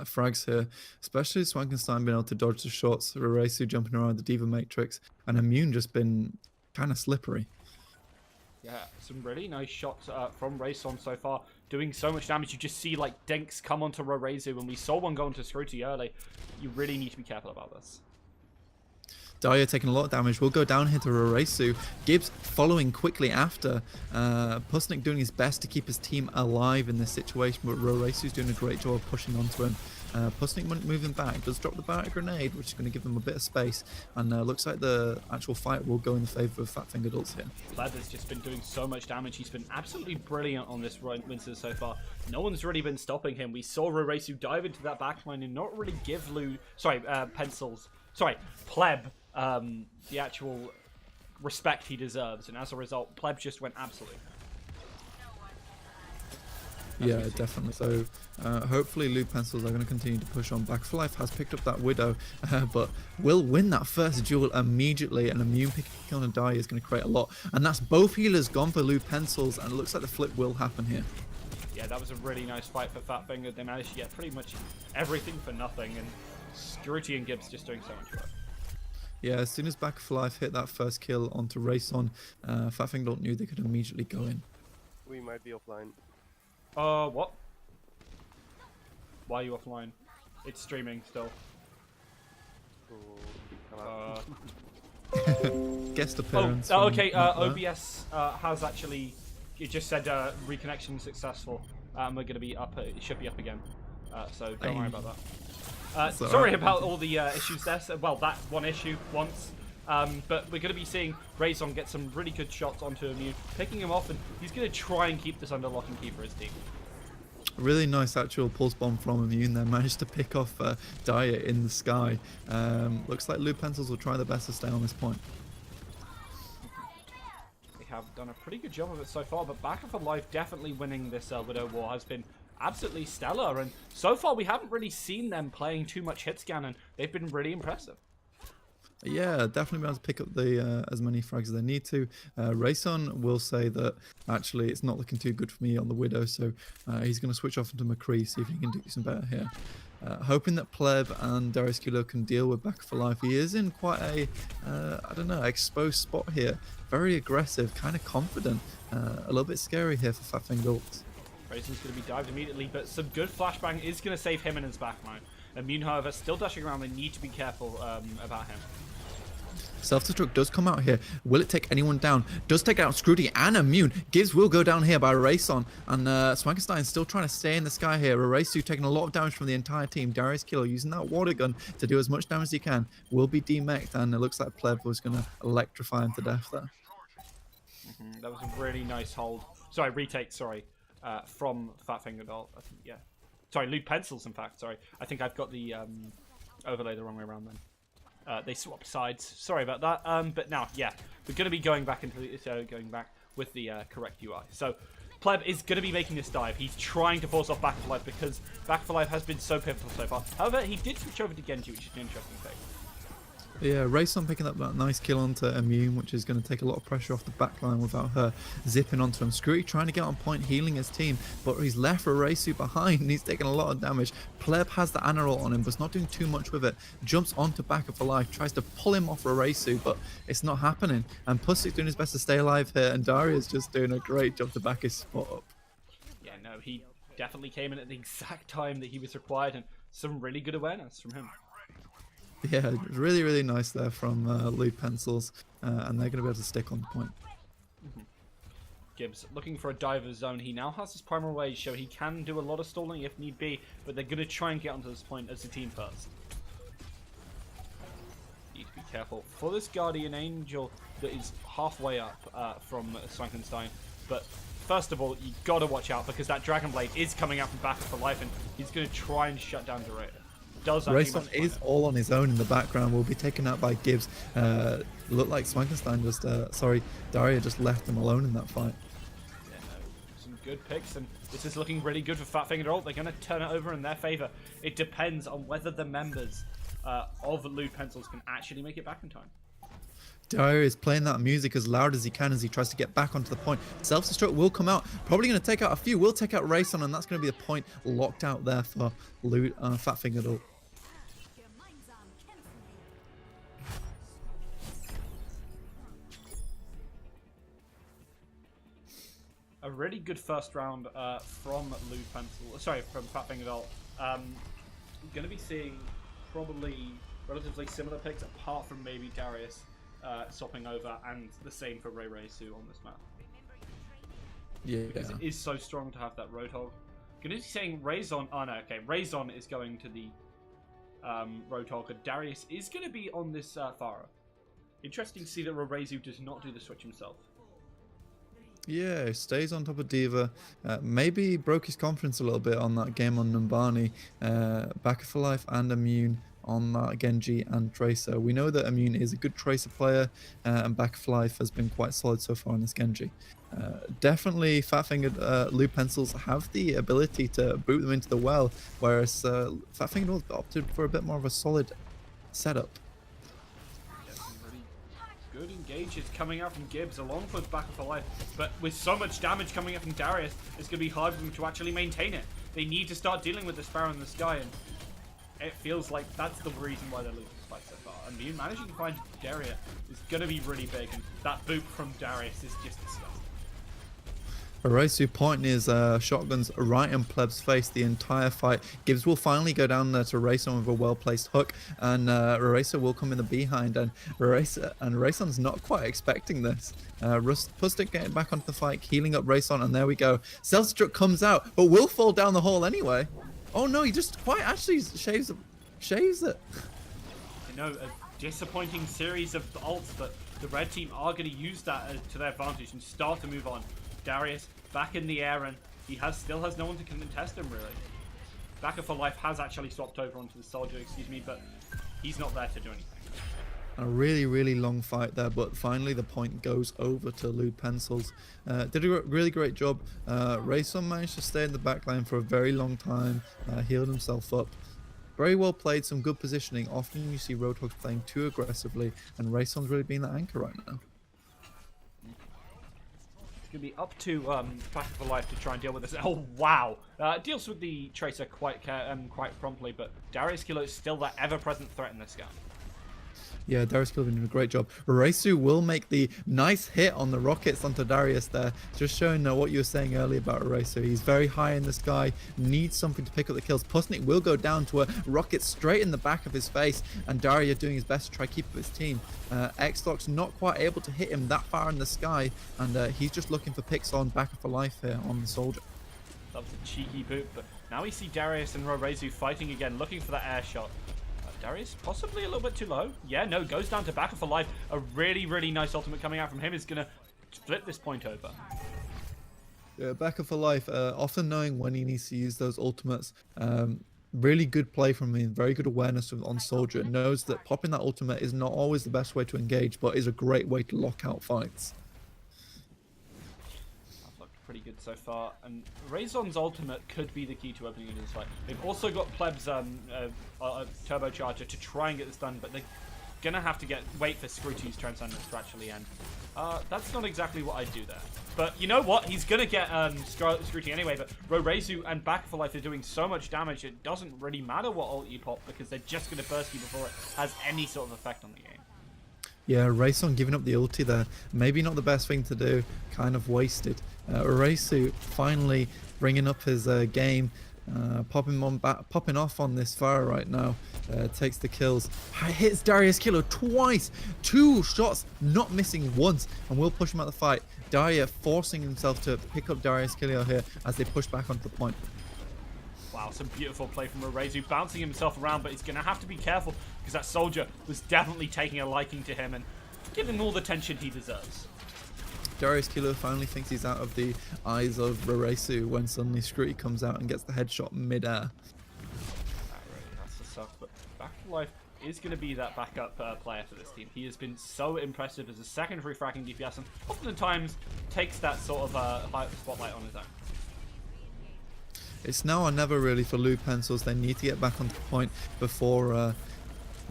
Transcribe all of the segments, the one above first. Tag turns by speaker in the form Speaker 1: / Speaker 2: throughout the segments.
Speaker 1: frags here, especially Swankenstein being able to dodge the shots, Reresu jumping around the Diva Matrix, and Immune just been kind of slippery.
Speaker 2: Yeah, some really nice shots from Rayson so far, doing so much damage. You just see like dinks come onto Rorezu, and we saw one go into Scrutiny early. You really need to be careful about this.
Speaker 1: Daya taking a lot of damage, will go down here to Roresu. Gibbs following quickly after. Pusnik doing his best to keep his team alive in this situation, but Roresu's doing a great job of pushing onto him. Pusnik moving back, does drop the Barret Grenade, which is going to give them a bit of space, and looks like the actual fight will go in the favour of Fat Fingered Ults here.
Speaker 2: Pleb has just been doing so much damage. He's been absolutely brilliant on this Winston so far. No one's really been stopping him. We saw Roresu dive into that backline and not really give Pleb the actual respect he deserves, and as a result, Pleb just went absolute.
Speaker 1: Yeah, definitely. So hopefully Loot Pencils are going to continue to push on. Back for Life has picked up that Widow, but will win that first duel immediately, and Immune picking on a die is going to create a lot. And that's both healers gone for Loot Pencils, and it looks like the flip will happen here.
Speaker 2: Yeah, that was a really nice fight for Fat Finger. They managed to get pretty much everything for nothing, and Scruty and Gibbs just doing so much work.
Speaker 1: Yeah, as soon as Back for Life hit that first kill onto Rayson, Fat Finger knew they could immediately go in.
Speaker 3: We might be offline.
Speaker 2: What? Why are you offline? It's streaming still.
Speaker 1: Guest appearance.
Speaker 2: Oh, okay. OBS has actually. It just said reconnection successful. We're going to be up. It should be up again. So don't worry about that. Sorry about all the issues there. So, well, that one issue once. But we're going to be seeing Rayson get some really good shots onto Immune, picking him off, and he's going to try and keep this under lock and key for his team.
Speaker 1: Really nice actual pulse bomb from Immune there. Managed to pick off Daya in the sky. Looks like Loot Pencils will try their best to stay on this point.
Speaker 2: They have done a pretty good job of it so far, but Back for Life definitely winning this Widow War has been absolutely stellar, and so far we haven't really seen them playing too much hit scan, and they've been really impressive.
Speaker 1: Yeah, definitely be able to pick up the as many frags as they need to. Rayson will say that actually it's not looking too good for me on the Widow, so he's going to switch off into McCree, see if he can do some better here. Hoping that Pleb and Darius Kilo can deal with Back for Life. He is in quite a, I don't know, exposed spot here. Very aggressive, kind of confident. A little bit scary here for Fat Finger Ults.
Speaker 2: Rayson's going to be dived immediately, but some good flashbang is going to save him and his backline. Immune, however, still dashing around. They need to be careful about him.
Speaker 1: Self-destruct does come out here. Will it take anyone down? Does take out Scruty and Immune. Gibbs will go down here by Rayson. And Swankenstein still trying to stay in the sky here. Reresu taking a lot of damage from the entire team. Darius Kilo using that water gun to do as much damage as he can. Will be demeched, and it looks like Pleb was going to electrify him to death there.
Speaker 2: That was a really nice hold. Sorry, retake, sorry. From Fat Finger Doll. I think, yeah. Sorry, Loot Pencils, in fact. Sorry. I think I've got the overlay the wrong way around then. They swapped sides. Sorry about that. But now, yeah, we're going to be going back into with the correct UI. So, Pleb is going to be making this dive. He's trying to force off Back for Life because Back for Life has been so pivotal so far. However, he did switch over to Genji, which is an interesting thing.
Speaker 1: Yeah, Rayson picking up that nice kill onto Immune, which is going to take a lot of pressure off the backline without her zipping onto him. Scrooty trying to get on point, healing his team, but he's left Reresu behind. He's taking a lot of damage. Pleb has the Ana ult on him, but it's not doing too much with it. Jumps onto Back for Life, tries to pull him off Reresu, but it's not happening. And Pussy's doing his best to stay alive here, and Daria's just doing a great job to back his spot up.
Speaker 2: Yeah, no, he definitely came in at the exact time that he was required, and some really good awareness from him.
Speaker 1: Yeah, really, really nice there from Loot Pencils, and they're going to be able to stick on the point.
Speaker 2: Gibbs looking for a diver zone. He now has his primal rage, so he can do a lot of stalling if need be, but they're going to try and get onto this point as a team first. Need to be careful for this Guardian Angel that is halfway up from Swankenstein, but first of all, you got to watch out because that Dragon Blade is coming out from Back for Life, and he's going to try and shut down Dorado.
Speaker 1: Rayson is all on his own in the background. Will be taken out by Gibbs. Looked like Swankenstein just, Daria just left him alone in that fight.
Speaker 2: Yeah, no, some good picks, and this is looking really good for Fat Finger Ult. They're going to turn it over in their favor. It depends on whether the members of Loot Pencils can actually make it back in time.
Speaker 1: Darius playing that music as loud as he can as he tries to get back onto the point. Self-destruct will come out. Probably going to take out a few. Will take out Rayson, and that's going to be a point locked out there for Fat Fingered Ult.
Speaker 2: A really good first round from Lude Pencil. Sorry, from Fat Fingered Ult. Going to be seeing probably relatively similar picks, apart from maybe Darius swapping over, and the same for Raysu on this map.
Speaker 1: Yeah.
Speaker 2: Because it is so strong to have that Roadhog. Going to be saying Razon. Oh no, okay. Razon is going to the Roadhog, and Darius is going to be on this Pharah. Interesting to see that Raysu does not do the switch himself.
Speaker 1: Yeah, stays on top of D.Va. Maybe broke his confidence a little bit on that game on Numbani. Back for Life and Immune on that Genji and Tracer. We know that Immune is a good Tracer player, and Back for Life has been quite solid so far in this Genji. Definitely Fat Fingered Lude Pencils have the ability to boot them into the well, whereas Fat Fingered Ult opted for a bit more of a solid setup.
Speaker 2: Good engages coming out from Gibbs along with Back for Life, but with so much damage coming up from Darius, it's going to be hard for them to actually maintain it. They need to start dealing with the Sparrow in the sky, and it feels like that's the reason why they're losing this fight so far. I mean, managing to find Daria is going to be really big, and that boop from Darius is just disgusting.
Speaker 1: Raysu pointing his shotguns right in Pleb's face the entire fight. Gibbs will finally go down there to Rayson with a well-placed hook, and Rayson will come in the behind, and Rayson's not quite expecting this. Pustik getting back onto the fight, healing up Rayson, and there we go. Self-destruct comes out, but will fall down the hole anyway. Oh no, he just quite actually shaves it.
Speaker 2: You know, a disappointing series of ults, but the red team are going to use that to their advantage and start to move on. Darius back in the air, and he still has no one to contest him really. Backer for Life has actually swapped over onto the soldier, but he's not there to do anything.
Speaker 1: A really long fight there, but finally the point goes over to Lude Pencils. Did a really great job. Rayson managed to stay in the back line for a very long time, healed himself up. Very well played, some good positioning. Often you see Roadhogs playing too aggressively, and Rayson's really being that anchor right now.
Speaker 2: Going to be up to Back for Life to try and deal with this. Oh wow! Deals with the Tracer quite promptly, but Darius Kilo is still that ever-present threat in this game.
Speaker 1: Yeah, Darius Kilo doing a great job. Raysu will make the nice hit on the rockets onto Darius there, just showing what you were saying earlier about Raysu. He's very high in the sky, needs something to pick up the kills. Pusnik will go down to a rocket straight in the back of his face, and Daria doing his best to try to keep up his team. X-Lock's not quite able to hit him that far in the sky, and he's just looking for picks on Back for Life here on the soldier.
Speaker 2: That was a cheeky boot, but now we see Darius and Raysu fighting again, looking for that air shot. Darius possibly a little bit too low. Yeah, no, goes down to Backer for Life. A really nice ultimate coming out from him is going to flip this point over.
Speaker 1: Yeah, Backer for Life, often knowing when he needs to use those ultimates. Really good play from him, very good awareness on Soldier. Knows that popping that ultimate is not always the best way to engage, but is a great way to lock out fights.
Speaker 2: Pretty good so far, and Razon's ultimate could be the key to opening into this fight. They've also got Pleb's turbocharger to try and get this done, but they're gonna have to wait for Screw to use Transcendence to actually end. That's not exactly what I'd do there. But you know what? He's gonna get Scrutiny anyway, but Raysu and Back for Life are doing so much damage, it doesn't really matter what ult you pop, because they're just gonna burst you before it has any sort of effect on the game.
Speaker 1: Yeah, Rayson giving up the ulti there. Maybe not the best thing to do. Kind of wasted. Raysu finally bringing up his game. Popping off on this fire right now. Takes the kills. Hits Darius Kilo twice. 2 shots, not missing once. And will push him out the fight. Daria forcing himself to pick up Darius Kilo here as they push back onto the point.
Speaker 2: Wow, some beautiful play from Raysu, bouncing himself around, but he's going to have to be careful because that soldier was definitely taking a liking to him and giving all the attention he deserves.
Speaker 1: Darius Kilo finally thinks he's out of the eyes of Raysu when suddenly Scrutty comes out and gets the headshot mid-air.
Speaker 2: That's the suck, but Back for Life is going to be that backup player for this team. He has been so impressive as a secondary fracking DPS and oftentimes takes that sort of spotlight on his own.
Speaker 1: It's now or never really for Lude Pencils. They need to get back onto the point before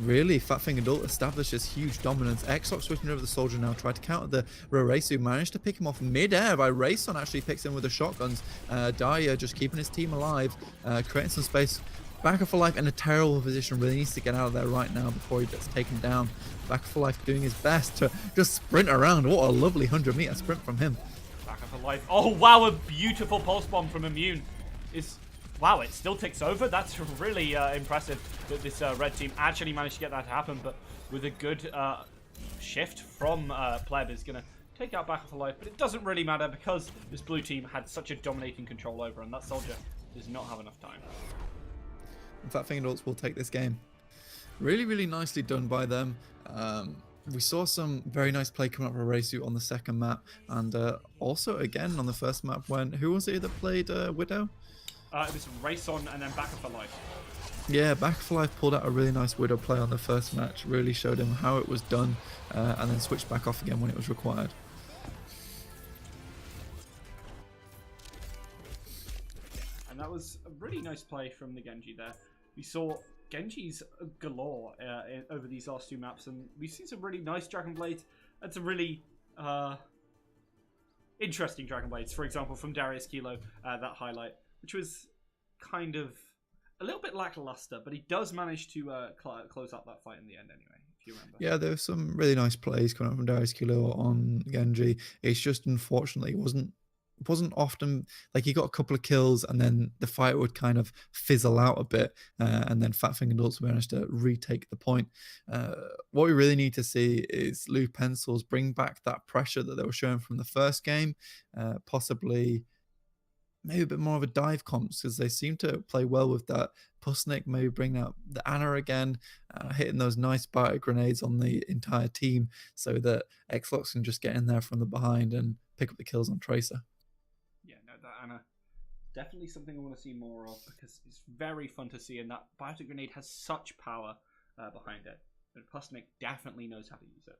Speaker 1: Really, Fatfing Adult establishes huge dominance. Xlock switching over the soldier now, tried to counter the Roresu, managed to pick him off mid-air by Rayson, actually picks him with the shotguns. Daya just keeping his team alive, creating some space. Backer for Life in a terrible position, really needs to get out of there right now before he gets taken down. Backer for Life doing his best to just sprint around. What a lovely 100-meter sprint from him.
Speaker 2: Backer for Life. Oh, wow, a beautiful pulse bomb from Immune. Wow, it still ticks over. That's really impressive that this red team actually managed to get that to happen, but with a good shift from Pleb is going to take out Backer for Life, but it doesn't really matter because this blue team had such a dominating control over, and that soldier does not have enough time.
Speaker 1: In fact, Fatfing Adults will take this game. Really, really nicely done by them. We saw some very nice play coming up for Resu on the second map, and also again on the first map when, who was it that played Widow?
Speaker 2: It was Race On and then Backer for Life.
Speaker 1: Yeah, Backer for Life pulled out a really nice Widow play on the first match, really showed him how it was done, and then switched back off again when it was required.
Speaker 2: And that was a really nice play from the Genji there. We saw Genji's galore over these last two maps, and we've seen some really nice Dragon Blades and some really interesting Dragon Blades. For example, from Darius Kilo, that highlight, which was kind of a little bit lackluster, but he does manage to close up that fight in the end anyway, if you remember.
Speaker 1: Yeah, there were some really nice plays coming up from Darius Kilo on Genji. It's just unfortunately it wasn't often, like, he got a couple of kills and then the fight would kind of fizzle out a bit, and then Fatfing Adults managed to retake the point. What we really need to see is Lou Pencils bring back that pressure that they were showing from the first game, possibly maybe a bit more of a dive comps, because they seem to play well with that. Pusnik maybe bring out the Ana again, hitting those nice biter grenades on the entire team so that Xlox can just get in there from the behind and pick up the kills on Tracer.
Speaker 2: Yeah, no, that Ana, definitely something I want to see more of, because it's very fun to see, and that biter grenade has such power behind it. And Pusnik definitely knows how to use it.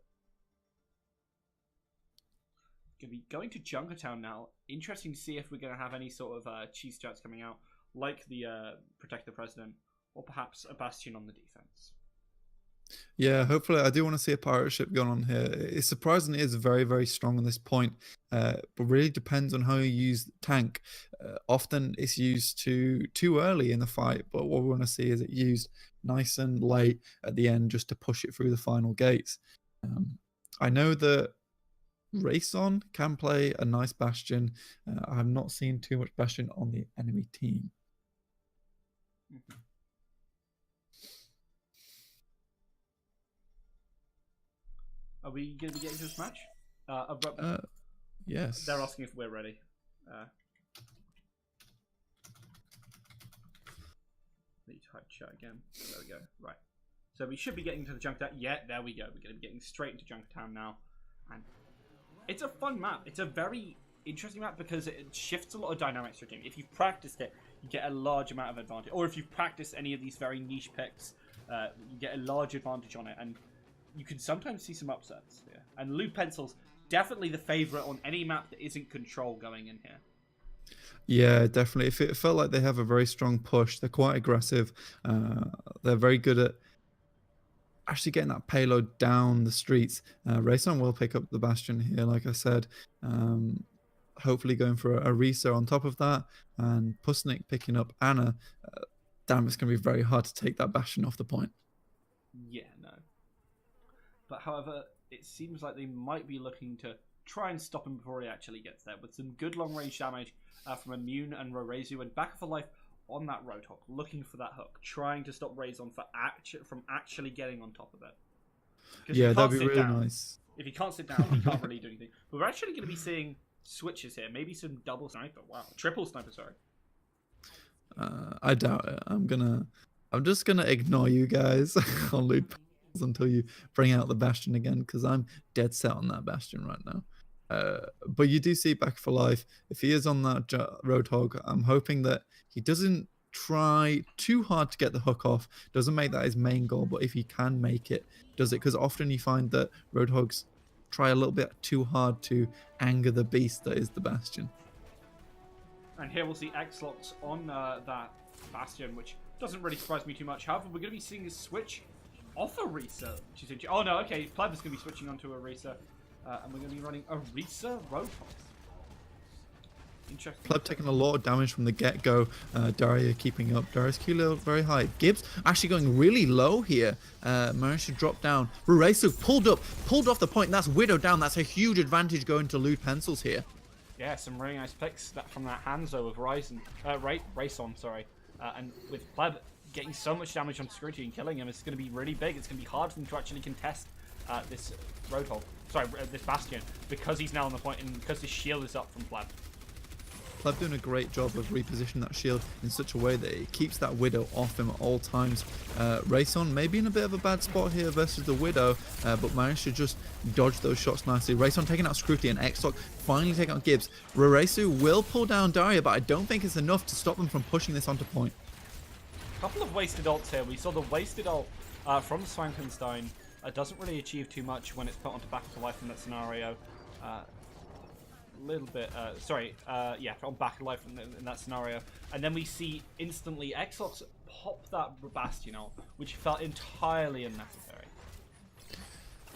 Speaker 2: Going to be going to Junkertown now. Interesting to see if we're going to have any sort of cheese strats coming out, like the Protect the President, or perhaps a Bastion on the defense.
Speaker 1: Yeah, hopefully. I do want to see a pirate ship going on here. It surprisingly is very, very strong on this point, but really depends on how you use tank. Often it's used too early in the fight, but what we want to see is it used nice and late at the end just to push it through the final gates. I know that Rayson can play a nice Bastion. I have not seen too much Bastion on the enemy team.
Speaker 2: Mm-hmm. Are we going to be getting to this match?
Speaker 1: Yes.
Speaker 2: They're asking if we're ready. Need to type chat again. There we go. Right. So we should be getting to the Junkertown. Yeah, there we go. We're going to be getting straight into Junkertown now. And it's a fun map. It's a very interesting map because it shifts a lot of dynamics for your team. If you've practiced it, you get a large amount of advantage. Or if you've practiced any of these very niche picks, you get a large advantage on it. And you can sometimes see some upsets here. And Lou Pencil's definitely the favourite on any map that isn't Control going in here.
Speaker 1: Yeah, definitely. If it felt like they have a very strong push, they're quite aggressive. They're very good at actually getting that payload down the streets. Rayson will pick up the Bastion here, like I said. Hopefully going for a Risa on top of that. And Pusnik picking up Ana. Damn, it's going to be very hard to take that Bastion off the point.
Speaker 2: Yeah, no. But however, it seems like they might be looking to try and stop him before he actually gets there, with some good long-range damage from Immune and Rorezu, and Backer for Life on that Roadhog, looking for that hook, trying to stop Razon from actually getting on top of it.
Speaker 1: Yeah, that'd be really nice.
Speaker 2: If he can't sit down, he can't really do anything. But we're actually going to be seeing switches here, maybe some double sniper. Wow, triple sniper, sorry.
Speaker 1: I doubt it. I'm just gonna ignore you guys on loot until you bring out the Bastion again, because I'm dead set on that Bastion right now. But you do see Back for Life. If he is on that Roadhog, I'm hoping that he doesn't try too hard to get the hook off, doesn't make that his main goal, but if he can make it, does it, because often you find that Roadhogs try a little bit too hard to anger the beast that is the Bastion.
Speaker 2: And here we'll see Xlox on that Bastion, which doesn't really surprise me too much. However, we're going to be seeing a switch off Orisa. Oh no, okay, Pleb is going to be switching onto Orisa. And we're going to be running Orisa Roadhog. Interesting.
Speaker 1: Pleb taking a lot of damage from the get-go. Daria keeping up. Daria's Q level very high. Gibbs actually going really low here. Managed to drop down. Ruresu pulled off the point. That's Widow down. That's a huge advantage going to Lewd Pencils here.
Speaker 2: Yeah, some really nice picks from that Hanzo of Rayson, sorry. And with Pleb getting so much damage on Security and killing him, it's going to be really big. It's going to be hard for him to actually contest this Roadhog. Sorry, this Bastion, because he's now on the point and because his shield is up from Pleb.
Speaker 1: Pleb doing a great job of repositioning that shield in such a way that it keeps that Widow off him at all times. Rayson maybe in a bit of a bad spot here versus the Widow, but managed to just dodge those shots nicely. Rayson taking out Scrutiny and X-Lock finally taking out Gibbs. Ruresu will pull down Daria, but I don't think it's enough to stop them from pushing this onto point.
Speaker 2: A couple of wasted ults here. We saw the wasted ult from Swankenstein. Doesn't really achieve too much when it's put onto Back to Life in that scenario. Little bit, yeah, on Back to Life in that scenario. And then we see instantly Xbox pop that Bastion ult, which felt entirely unnecessary.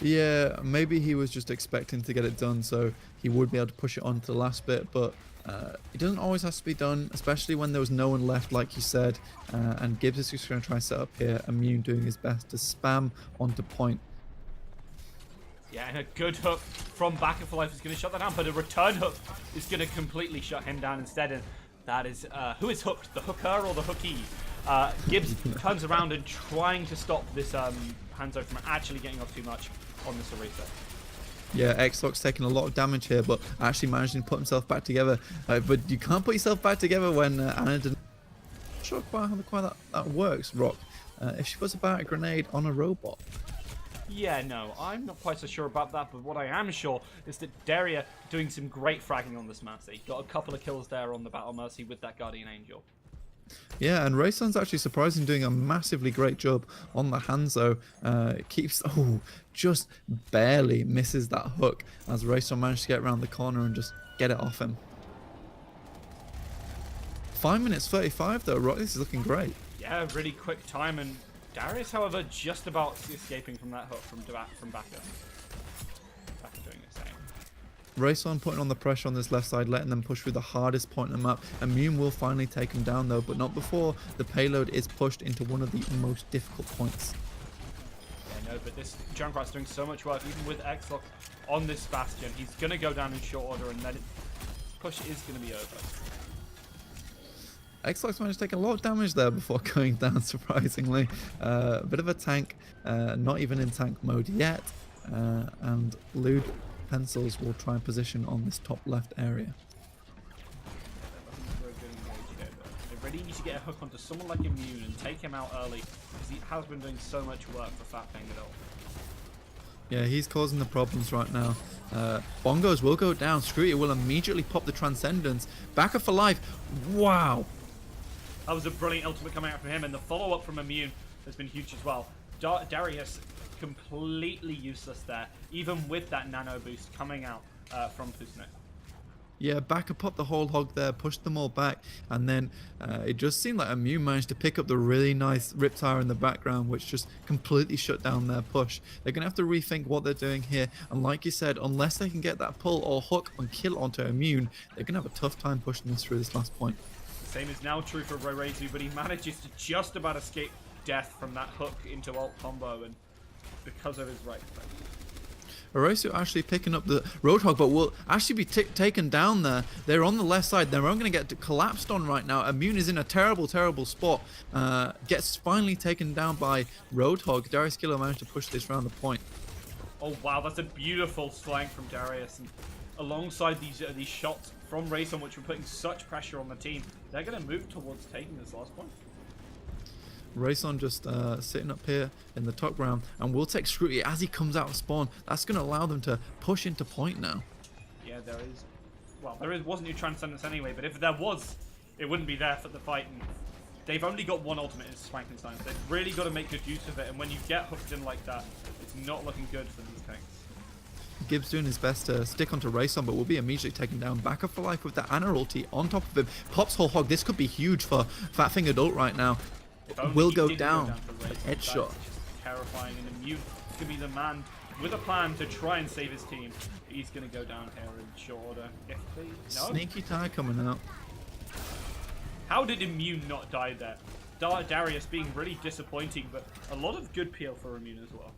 Speaker 1: Yeah, maybe he was just expecting to get it done so he would be able to push it on to the last bit, but it doesn't always have to be done, especially when there was no one left, like you said. And Gibbs is just going to try and set up here. Immune doing his best to spam onto point.
Speaker 2: Yeah, and a good hook from Back for Life is going to shut that down, but a return hook is going to completely shut him down instead. And that is, who is hooked, the hooker or the hooky? Gibbs turns around and trying to stop this Hanzo from actually getting off too much on this Orisa.
Speaker 1: Yeah, X-Lock's taking a lot of damage here, but actually managing to put himself back together. But you can't put yourself back together when Anna didn't. Not sure quite how that works, Rock. If she puts a battery grenade on a robot.
Speaker 2: Yeah, no, I'm not quite so sure about that, but what I am sure is that Daria doing some great fragging on this Mercy. Got a couple of kills there on the Battle Mercy with that Guardian Angel.
Speaker 1: Yeah, and Rayson's actually surprisingly doing a massively great job on the Hanzo. Just barely misses that hook as Rayson managed to get around the corner and just get it off him. 5 minutes 35 though, Rock. This is looking great.
Speaker 2: Yeah, really quick time, and Darius, however, just about escaping from that hook from Baka. Baka doing the same.
Speaker 1: Rayson putting on the pressure on this left side, letting them push through the hardest point on the map. Immune will finally take him down though, but not before the payload is pushed into one of the most difficult points.
Speaker 2: Yeah, no, but this Junkrat's doing so much work, even with X-Lock on this Bastion. He's going to go down in short order, and then push is going to be over.
Speaker 1: X-Lock's managed to take a lot of damage there before going down, surprisingly. A bit of a tank, not even in tank mode yet. And Lewd Pencils will try and position on this top left area.
Speaker 2: They really need to get a hook onto someone like Immune and take him out early, because he has been doing so much work for Fat Fingered.
Speaker 1: Yeah, he's causing the problems right now. Bongos will go down. Scrooty will immediately pop the Transcendence. Baka for life. Wow.
Speaker 2: That was a brilliant ultimate coming out from him, and the follow-up from Immune has been huge as well. Darius completely useless there, even with that nano boost coming out from Pusnik.
Speaker 1: Yeah, Baka popped the whole hog there, pushed them all back, and then it just seemed like Immune managed to pick up the really nice Riptire in the background, which just completely shut down their push. They're going to have to rethink what they're doing here, and like you said, unless they can get that pull or hook and kill onto Immune, they're going to have a tough time pushing this through this last point.
Speaker 2: Same is now true for Rorezu, but he manages to just about escape death from that hook into ult combo, and because of his right foot.
Speaker 1: Orosu actually picking up the Roadhog, but will actually be taken down there. They're on the left side. They're only going to get collapsed on right now. Immune is in a terrible, terrible spot. Gets finally taken down by Roadhog. Darius Killer managed to push this round the point.
Speaker 2: Oh wow, that's a beautiful flank from Darius. And alongside these shots from Rayson, which were putting such pressure on the team, they're going to move towards taking this last point.
Speaker 1: Rayson just sitting up here in the top round, and we'll take Scrutiny as he comes out of spawn. That's going to allow them to push into point now.
Speaker 2: Yeah, wasn't any Transcendence anyway, but if there was, it wouldn't be there for the fight. And they've only got one ultimate in Swankenstein. They've really got to make good use of it, and when you get hooked in like that, it's not looking good for these tanks.
Speaker 1: Gibbs doing his best to stick onto Rayson, but will be immediately taken down. Back up for life with the Ana ulti on top of him. Pops whole hog. This could be huge for Fat Fingered ult right now. Will go down. Headshot.
Speaker 2: terrifying, and Immune is going to be the man with a plan to try and save his team. He's going to go down here in short order. If they... No?
Speaker 1: Sneaky tie coming out.
Speaker 2: How did Immune not die there? Darius being really disappointing, but a lot of good peel for Immune as well.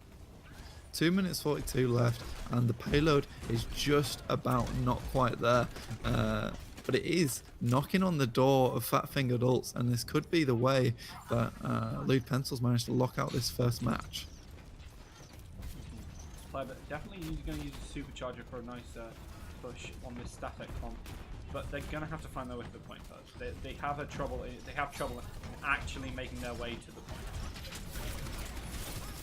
Speaker 1: 2 minutes 42 left, and the payload is just about not quite there. But it is knocking on the door of Fat Fingered Ults, and this could be the way that Lewd Pencils managed to lock out this first match.
Speaker 2: But definitely he's going to use a supercharger for a nice push on this static comp. But they're going to have to find their way to the point first. They have trouble in actually making their way to the point.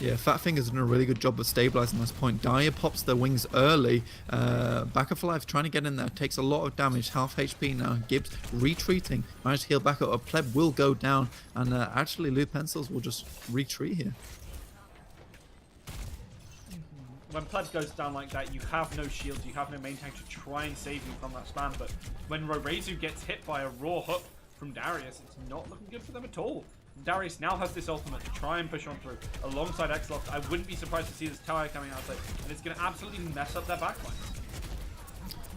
Speaker 1: Yeah, Fat Finger's done a really good job of stabilizing this point. Dyer pops their wings early. Backer for Life trying to get in there. Takes a lot of damage. Half HP now. Gibbs retreating. Managed to heal back up. A Pleb will go down. And actually, Lewd Pencils will just retreat here.
Speaker 2: When Pleb goes down like that, you have no shields, you have no main tank to try and save you from that spam, but when Rorezu gets hit by a raw hook from Darius, it's not looking good for them at all. Darius now has this ultimate to try and push on through, alongside X-Lock. I wouldn't be surprised to see this tower coming outside, and it's going to absolutely mess up their backline.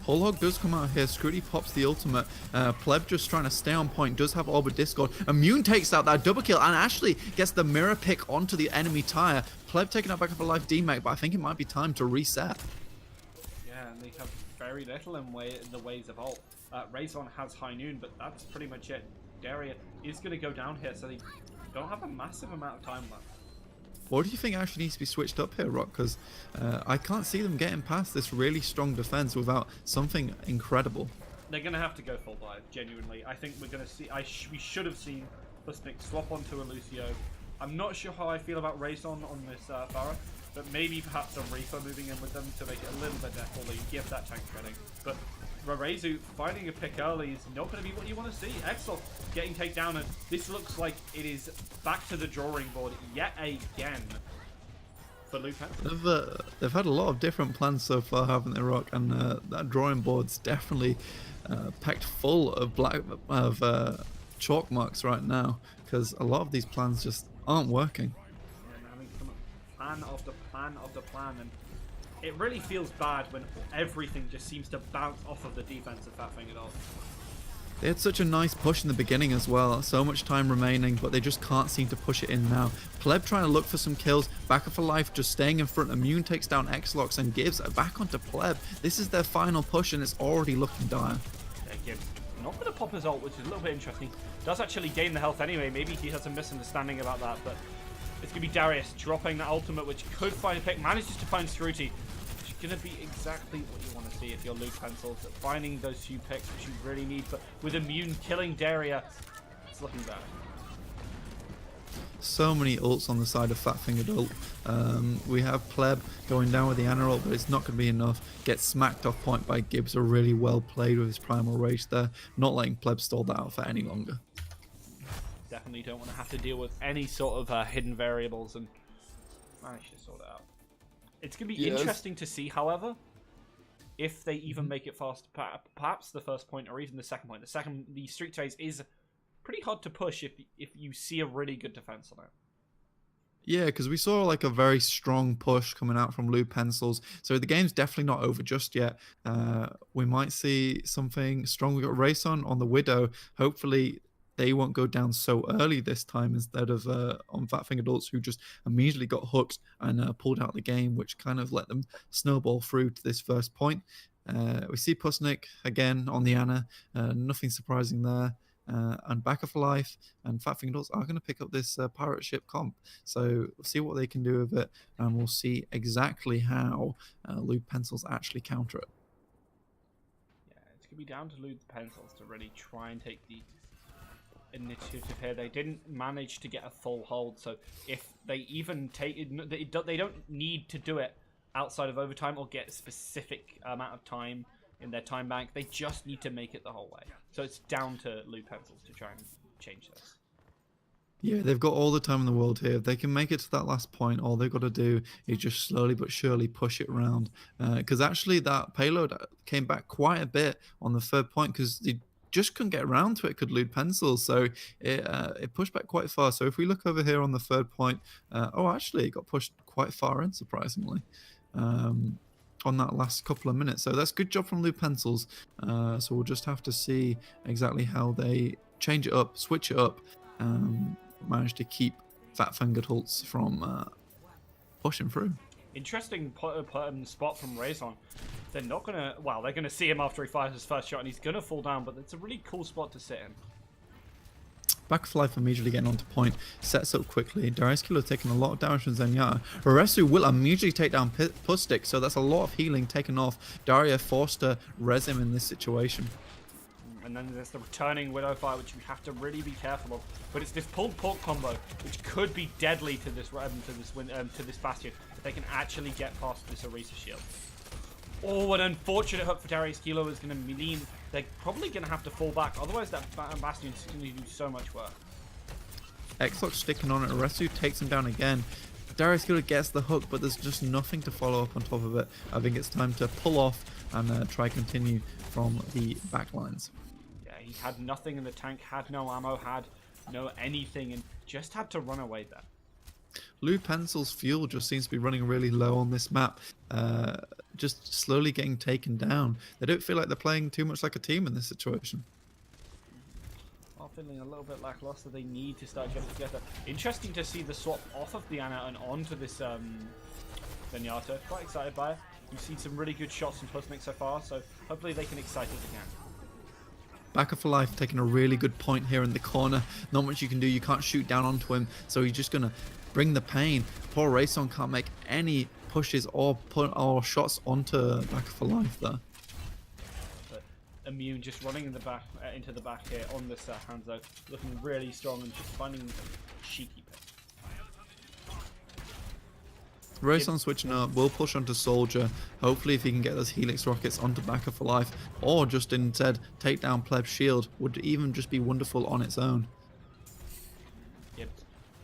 Speaker 1: Whole Hog does come out here. Scrooty pops the ultimate. Pleb just trying to stay on point. Does have Orb of Discord. Immune takes out that double kill and actually gets the mirror pick onto the enemy tire. Pleb taking out back up a life DMAC, but I think it might be time to reset.
Speaker 2: Yeah, and they have very little in the ways of ult. Razon has High Noon, but that's pretty much it. Daria is going to go down here, so they don't have a massive amount of time left.
Speaker 1: What do you think actually needs to be switched up here, Rock? Because I can't see them getting past this really strong defense without something incredible.
Speaker 2: They're going to have to go full dive, genuinely. I think we're going to see... we should have seen Pusnik swap onto a Lucio. I'm not sure how I feel about Razon on this Pharah, but maybe perhaps a Reaper moving in with them to make it a little bit deathful. Give that tank shredding. But Rorezu finding a pick early is not going to be what you want to see. Exel getting takedown, and this looks like it is back to the drawing board yet again for Luke.
Speaker 1: They've had a lot of different plans so far, haven't they, Rock? And that drawing board's definitely packed full of chalk marks right now, because a lot of these plans just aren't working.
Speaker 2: And having come up plan after plan after plan, and it really feels bad when everything just seems to bounce off of the defense of Fat Fingered Ults.
Speaker 1: They had such a nice push in the beginning as well. So much time remaining, but they just can't seem to push it in now. Pleb trying to look for some kills. Backer for Life just staying in front. Immune takes down X-Locks and gives it back onto Pleb. This is their final push, and it's already looking dire.
Speaker 2: Yeah, Gibbs not going to pop his ult, which is a little bit interesting. Does actually gain the health anyway. Maybe he has a misunderstanding about that, but it's going to be Darius dropping that ultimate, which could find a pick. Manages to find Scrooty. Going to be exactly what you want to see if you're Lewd Pencils, finding those few picks which you really need, but with Immune killing Daria, it's looking bad.
Speaker 1: So many ults on the side of Fat Fingered Ult. We have Pleb going down with the Ana ult, but it's not going to be enough. Gets smacked off point by Gibbs, are really well played with his Primal Rage there, not letting Pleb stall that out for any longer.
Speaker 2: Definitely don't want to have to deal with any sort of hidden variables, and manage to sort it out. It's going to be interesting to see, however, if they even make it past perhaps the first point or even the second point. The streak phase is pretty hard to push if you see a really good defense on it.
Speaker 1: Yeah, because we saw like a very strong push coming out from Lewd Pencils. So the game's definitely not over just yet. We might see something strong. We got Race on the Widow. Hopefully they won't go down so early this time instead of on Fat Fingered Ults, who just immediately got hooked and pulled out the game, which kind of let them snowball through to this first point. We see Pusnik again on the Ana. Nothing surprising there. And Backer for Life and Fat Fingered Ults are going to pick up this pirate ship comp. So we'll see what they can do with it, and we'll see exactly how Lewd Pencils actually counter it.
Speaker 2: Yeah, it's going to be down to Lewd Pencils to really try and take the initiative here. They didn't manage to get a full hold, so if they even take it, they don't need to do it outside of overtime or get a specific amount of time in their time bank. They just need to make it the whole way. So it's down to Lewd Pencils to try and change this.
Speaker 1: Yeah, they've got all the time in the world here. If they can make it to that last point, all they've got to do is just slowly but surely push it around. Because actually that payload came back quite a bit on the third point, because they just couldn't get around to it, could Lewd Pencil. So it pushed back quite far. So if we look over here on the third point, oh, actually, it got pushed quite far in, surprisingly. On that last couple of minutes. So that's good job from Lewd Pencils. So we'll just have to see exactly how they change it up, switch it up, manage to keep Fat Fingered Holtz from pushing through.
Speaker 2: Interesting spot from Raison. They're not gonna, well, they're gonna see him after he fires his first shot and he's gonna fall down, but it's a really cool spot to sit in.
Speaker 1: Back of Life immediately getting onto point, sets up quickly. Darius Killer taking a lot of damage from Zenyatta. Resu will immediately take down Pustik, so that's a lot of healing taken off. Daria forced to res him in this situation.
Speaker 2: And then there's the returning Widowfire, which we have to really be careful of. But it's this pulled pork combo, which could be deadly to this Bastion if they can actually get past this Orisa shield. Oh, an unfortunate hook for Darius Kilo is going to mean they're probably going to have to fall back. Otherwise, that Bastion's going to do so much work.
Speaker 1: Xlock sticking on it. Resu takes him down again. Darius Kilo gets the hook, but there's just nothing to follow up on top of it. I think it's time to pull off and try continue from the back lines.
Speaker 2: Yeah, he had nothing in the tank, had no ammo, had no anything, and just had to run away there.
Speaker 1: Lewd Pencil's fuel just seems to be running really low on this map, just slowly getting taken down. They don't feel like they're playing too much like a team in this situation.
Speaker 2: Are feeling a little bit lackluster. They need to start getting together. Interesting to see the swap off of the Ana and onto this Zenyatta. Quite excited by it. We've seen some really good shots from Pusnik so far, so hopefully they can excite us again.
Speaker 1: Backer for Life taking a really good point here in the corner. Not much you can do. You can't shoot down onto him, so he's just gonna bring the pain. Poor Raison can't make any pushes or shots onto Backer for Life there.
Speaker 2: But Immune just running in the back into the back here on this Hanzo, looking really strong and just finding cheeky picks.
Speaker 1: Raison switching up, will push onto Soldier. Hopefully if he can get those Helix rockets onto Backer for Life, or just instead take down Pleb's shield, would even just be wonderful on its own.
Speaker 2: Yep,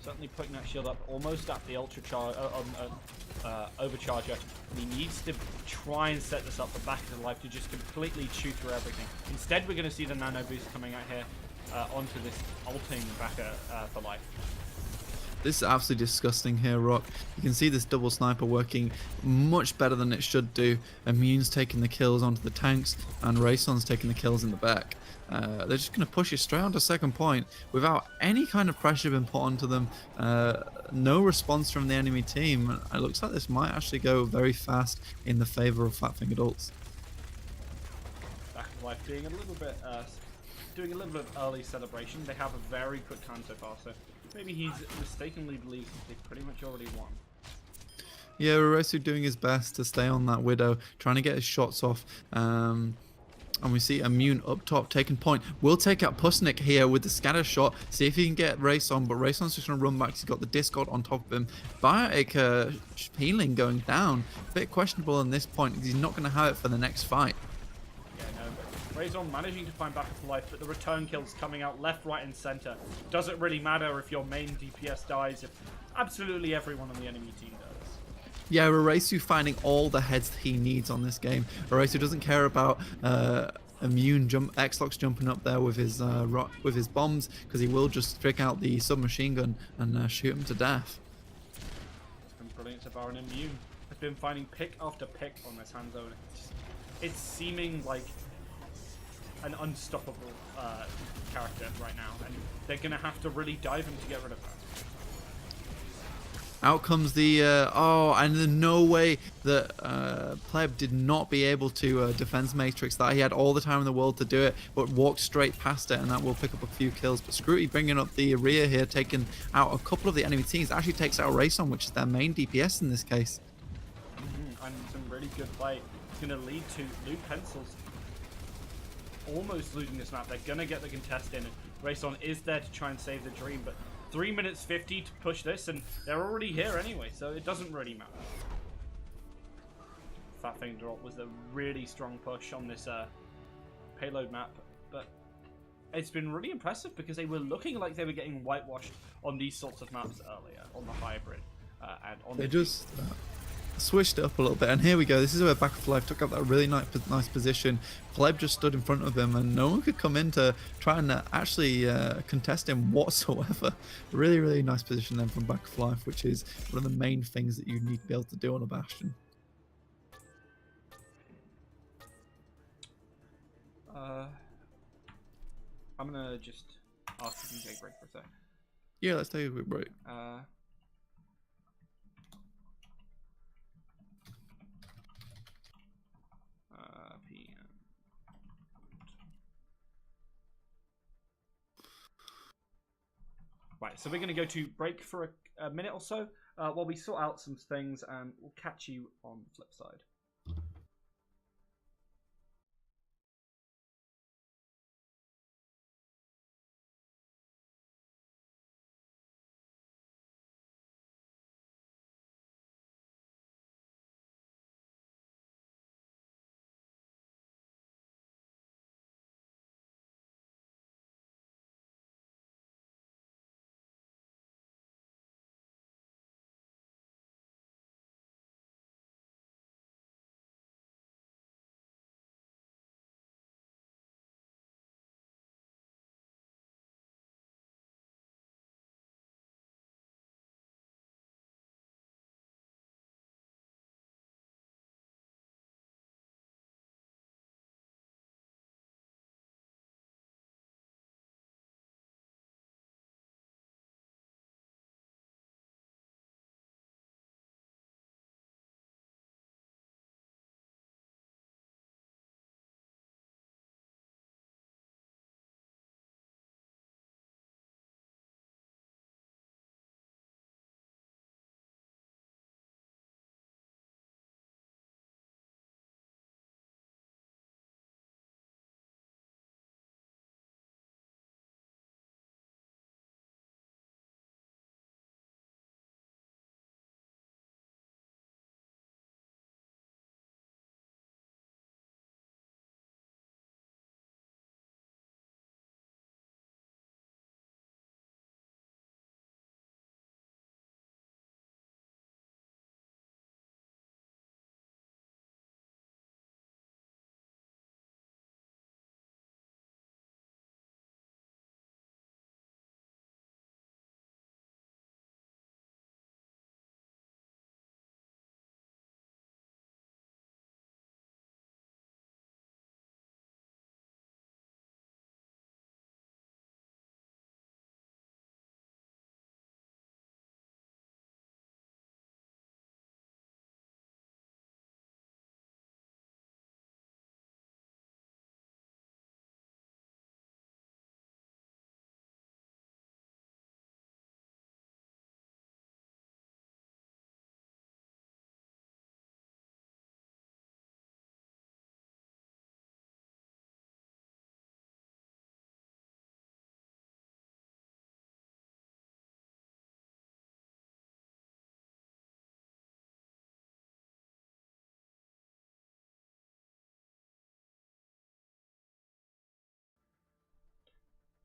Speaker 2: certainly putting that shield up almost at the overcharger. And he needs to try and set this up for Backer for Life to just completely chew through everything. Instead we're going to see the nano boost coming out here onto this ulting Backer for Life.
Speaker 1: This is absolutely disgusting here, Rock. You can see this double sniper working much better than it should do. Immune's taking the kills onto the tanks, and Raison's taking the kills in the back. They're just going to push it straight onto second point without any kind of pressure being put onto them. No response from the enemy team. It looks like this might actually go very fast in the favor of Fat Fingered Holtz.
Speaker 2: Back of Life being a little bit, doing a little bit of early celebration. They have a very quick time so far, so maybe he's mistakenly believes that they've pretty much already won.
Speaker 1: Yeah, Resu doing his best to stay on that Widow, trying to get his shots off. And we see Immune up top taking point. We'll take out Pusnik here with the scatter shot. See if he can get Raison, but Raison's just going to run back. He's got the Discord on top of him. Biotic healing going down. A bit questionable on this point because he's not going to have it for the next fight.
Speaker 2: Yeah, no, but Raison managing to find Backer for Life, but the return kills coming out left, right, and center. Doesn't really matter if your main DPS dies, if absolutely everyone on the enemy team does.
Speaker 1: Yeah, Resu finding all the heads that he needs on this game. Resu doesn't care about Immune Xlock's jumping up there with his bombs, because he will just trick out the submachine gun and shoot him to death.
Speaker 2: It's been brilliant so far, and Immune has been finding pick after pick on this Hanzo, and it's seeming like an unstoppable character right now, and they're gonna have to really dive him to get rid of that.
Speaker 1: Out comes the and there's no way that Pleb did not be able to defense matrix that. He had all the time in the world to do it, but walked straight past it, and that will pick up a few kills. But Scrooty bringing up the rear here, taking out a couple of the enemy teams. Actually takes out Raison, which is their main DPS in this case.
Speaker 2: And some really good play. It's going to lead to Lewd Pencils almost losing this map. They're going to get the contest in, and Raison is there to try and save the dream, but 3 minutes 50 to push this, and they're already here anyway, so it doesn't really matter. Fat Finger Drop was a really strong push on this payload map, but it's been really impressive because they were looking like they were getting whitewashed on these sorts of maps earlier, on the hybrid, and on
Speaker 1: switched it up a little bit, and here we go. This is where Back of Life took up that really nice position. Pleb just stood in front of him, and no one could come in to try and actually contest him whatsoever. Really nice position then from Back of Life, which is one of the main things that you need to be able to do on a Bastion.
Speaker 2: I'm gonna just ask if you can take a break for a sec.
Speaker 1: Yeah, let's take a quick break.
Speaker 2: PM. Right, so we're going to go to break for a minute or so while we sort out some things, and we'll catch you on the flip side.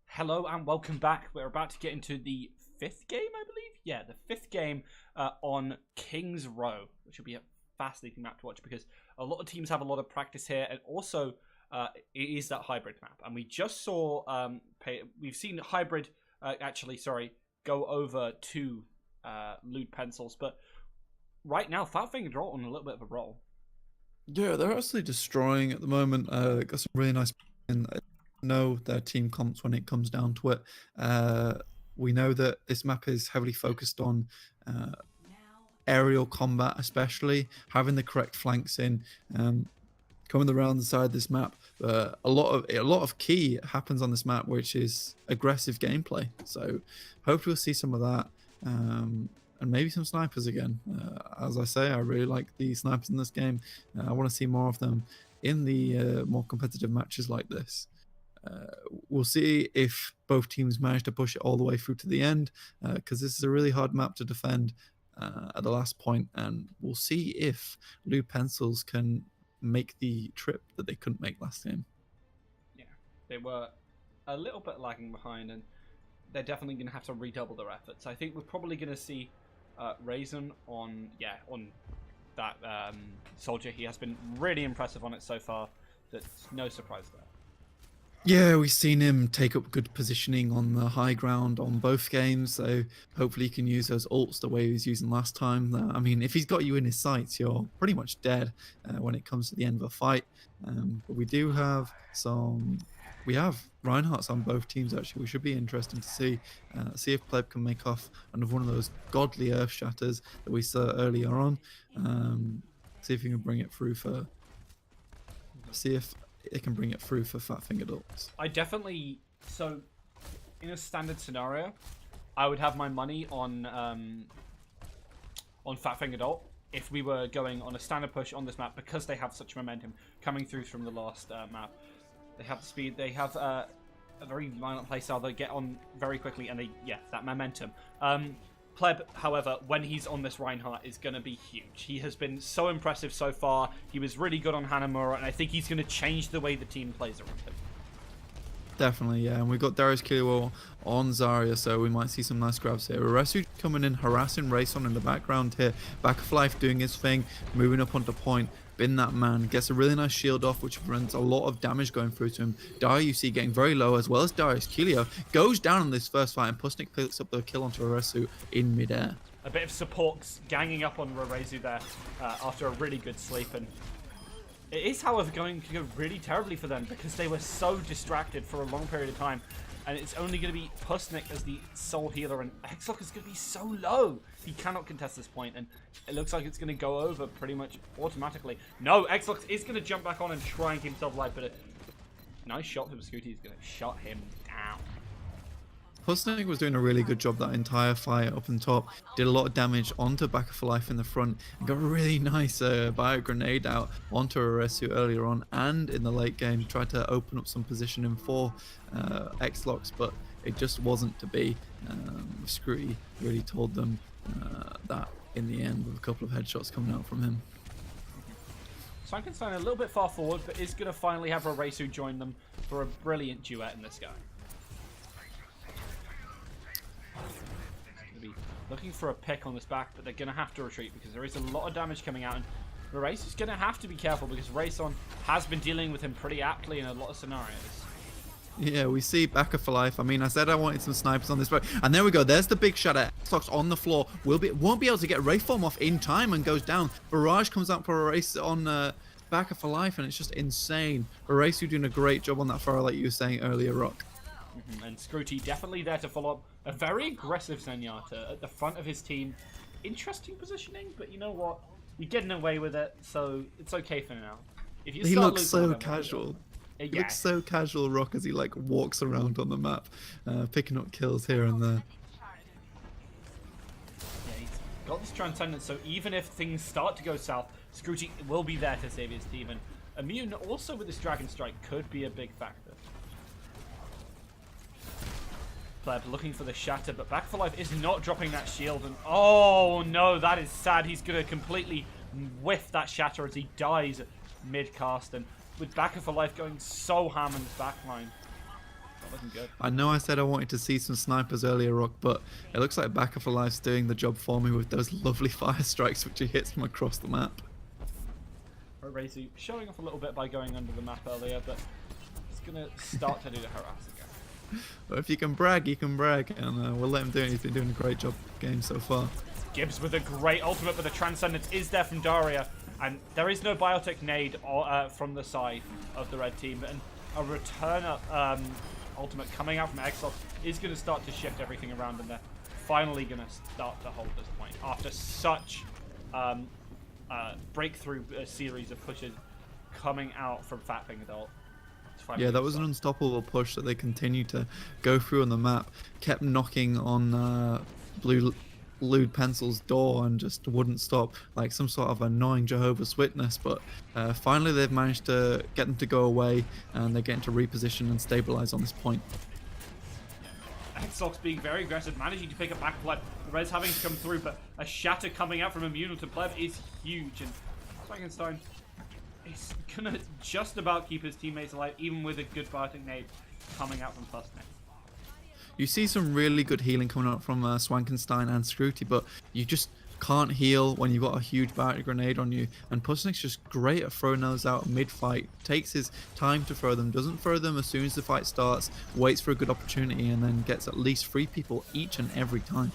Speaker 2: Hello and welcome back. We're about to get into the fifth game, I believe. Yeah, the fifth game on King's Row, which will be a fascinating map to watch because a lot of teams have a lot of practice here, and also it is that hybrid map. And we just saw, we've seen hybrid go over to Lewd Pencils, but right now Fatfinger are on a little bit of a roll.
Speaker 1: Yeah, they're actually destroying at the moment. Got some really nice. Know their team comps when it comes down to it. We know that this map is heavily focused on aerial combat, especially having the correct flanks in. Coming around the side of this map, a lot of key happens on this map, which is aggressive gameplay. So hopefully we'll see some of that, and maybe some snipers again. As I say, I really like the snipers in this game. I want to see more of them in the more competitive matches like this. We'll see if both teams manage to push it all the way through to the end, because this is a really hard map to defend at the last point, and we'll see if Lewd Pencils can make the trip that they couldn't make last game.
Speaker 2: Yeah, they were a little bit lagging behind, and they're definitely going to have to redouble their efforts. I think we're probably going to see Raisin on that soldier. He has been really impressive on it so far. That's no surprise there.
Speaker 1: Yeah, we've seen him take up good positioning on the high ground on both games, so hopefully he can use those ults the way he was using last time. I mean, if he's got you in his sights, you're pretty much dead when it comes to the end of a fight. But we do have we have Reinhardt's on both teams actually. We should be interesting to see if Pleb can make off another one of those godly earth shatters that we saw earlier on. See if he can bring it through for. See if it can bring it through for Fat Fingered Ults.
Speaker 2: I definitely, so in a standard scenario, I would have my money on Fat Fingered Ult if we were going on a standard push on this map, because they have such momentum coming through from the last map. They have the speed, they have a very violent playstyle. They get on very quickly, and that momentum. Pleb, however, when he's on this Reinhardt, is going to be huge. He has been so impressive so far. He was really good on Hanamura, and I think he's going to change the way the team plays around him.
Speaker 1: Definitely, yeah. And we've got Darius Killua on Zarya, so we might see some nice grabs here. Aresu coming in, harassing Rayson in the background here. Back of Life doing his thing, moving up onto point. Been that man, gets a really nice shield off, which prevents a lot of damage going through to him. Darius, you see, getting very low, as well as Darius Killua goes down in this first fight, and Pusnik picks up the kill onto Aresu in midair.
Speaker 2: A bit of support ganging up on Rerezu there after a really good sleep, and it is, however, going to go really terribly for them because they were so distracted for a long period of time, and it's only going to be Pusnik as the sole healer, and Hexlock is going to be so low. He cannot contest this point, and it looks like it's going to go over pretty much automatically. No, Hexlock is going to jump back on and try and keep himself alive, but a nice shot from Scooty is going to shut him down.
Speaker 1: Pusnik was doing a really good job that entire fight up on top. Did a lot of damage onto Back of Life in the front. And got a really nice bio grenade out onto Aresu earlier on, and in the late game tried to open up some positioning for X-Locks, but it just wasn't to be. Scrooty really told them that in the end, with a couple of headshots coming out from him.
Speaker 2: Frankenstein a little bit far forward, but is going to finally have Aresu join them for a brilliant duet in this guy. Looking for a pick on this back, but they're going to have to retreat because there is a lot of damage coming out, and Race is going to have to be careful because Rayson has been dealing with him pretty aptly in a lot of scenarios.
Speaker 1: Yeah, we see Back of Life. I mean, I said I wanted some snipers on this boat, and there we go. There's the big shatter. Xbox on the floor. Won't be able to get Rayform off in time and goes down. Barrage comes out for a race on Back of Life, and it's just insane. Race, you're doing a great job on that far, like you were saying earlier, Rock.
Speaker 2: And Scrooty definitely there to follow up. A very aggressive Zenyatta at the front of his team. Interesting positioning, but you know what? You're getting away with it, so it's okay for now. If you
Speaker 1: He
Speaker 2: start
Speaker 1: looks
Speaker 2: losing
Speaker 1: so
Speaker 2: them,
Speaker 1: casual. He
Speaker 2: yeah.
Speaker 1: looks so casual, Rock, as he like walks around on the map, picking up kills here and there.
Speaker 2: Yeah, he's got this transcendence, so even if things start to go south, Scrooty will be there to save his team. And Immune, also with this Dragon Strike, could be a big factor. Pleb looking for the shatter, but Back for Life is not dropping that shield, and oh no, that is sad. He's gonna completely whiff that shatter as he dies mid-cast, and with Back for Life going so ham in his backline, not looking good.
Speaker 1: I know I said I wanted to see some snipers earlier, Rock, but it looks like Back for Life's doing the job for me with those lovely fire strikes which he hits from across the map.
Speaker 2: Razu showing off a little bit by going under the map earlier, but it's gonna start to do the harass again.
Speaker 1: But if you can brag, you can brag, and we'll let him do it. He's been doing a great job game so far.
Speaker 2: Gibbs with a great ultimate, but the Transcendence is there from Daria, and there is no Biotech nade from the side of the red team, and a return ultimate coming out from Exos is going to start to shift everything around, and they're finally going to start to hold this point after such breakthrough series of pushes coming out from Fat Fingered Ult.
Speaker 1: Yeah, that was an unstoppable push that they continued to go through on the map. Kept knocking on Blue Lewd Pencil's door and just wouldn't stop, like some sort of annoying Jehovah's Witness. But finally they've managed to get them to go away, and they're getting to reposition and stabilize on this point.
Speaker 2: Xbox being very aggressive, managing to pick up Back Pleb. The Res having to come through, but a shatter coming out from Immune to Pleb is huge, and Frankenstein is gonna just about keep his teammates alive, even with a good Biotech nade coming out from Plusnet.
Speaker 1: You see some really good healing coming out from Swankenstein and Scrooty, but you just can't heal when you've got a huge bounty grenade on you. And Pusnik's just great at throwing those out mid-fight, takes his time to throw them, doesn't throw them as soon as the fight starts, waits for a good opportunity, and then gets at least 3 people each and every time.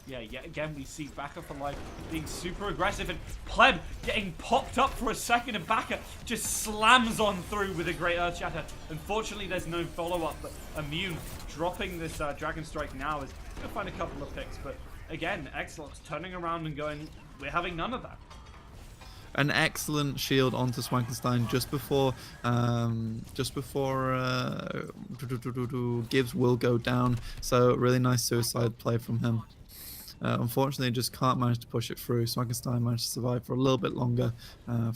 Speaker 2: Yeah, yet again we see Baka for life being super aggressive, and Pleb getting popped up for a second, and Baka just slams on through with a great Earth Shatter. Unfortunately, there's no follow-up, but Immune dropping this Dragon Strike now is going to find a couple of picks, but again, Xlox turning around and going, we're having none of that.
Speaker 1: An excellent shield onto Swankenstein just before Gibbs will go down, so really nice suicide play from him. Unfortunately, just can't manage to push it through. Swankenstein managed to survive for a little bit longer.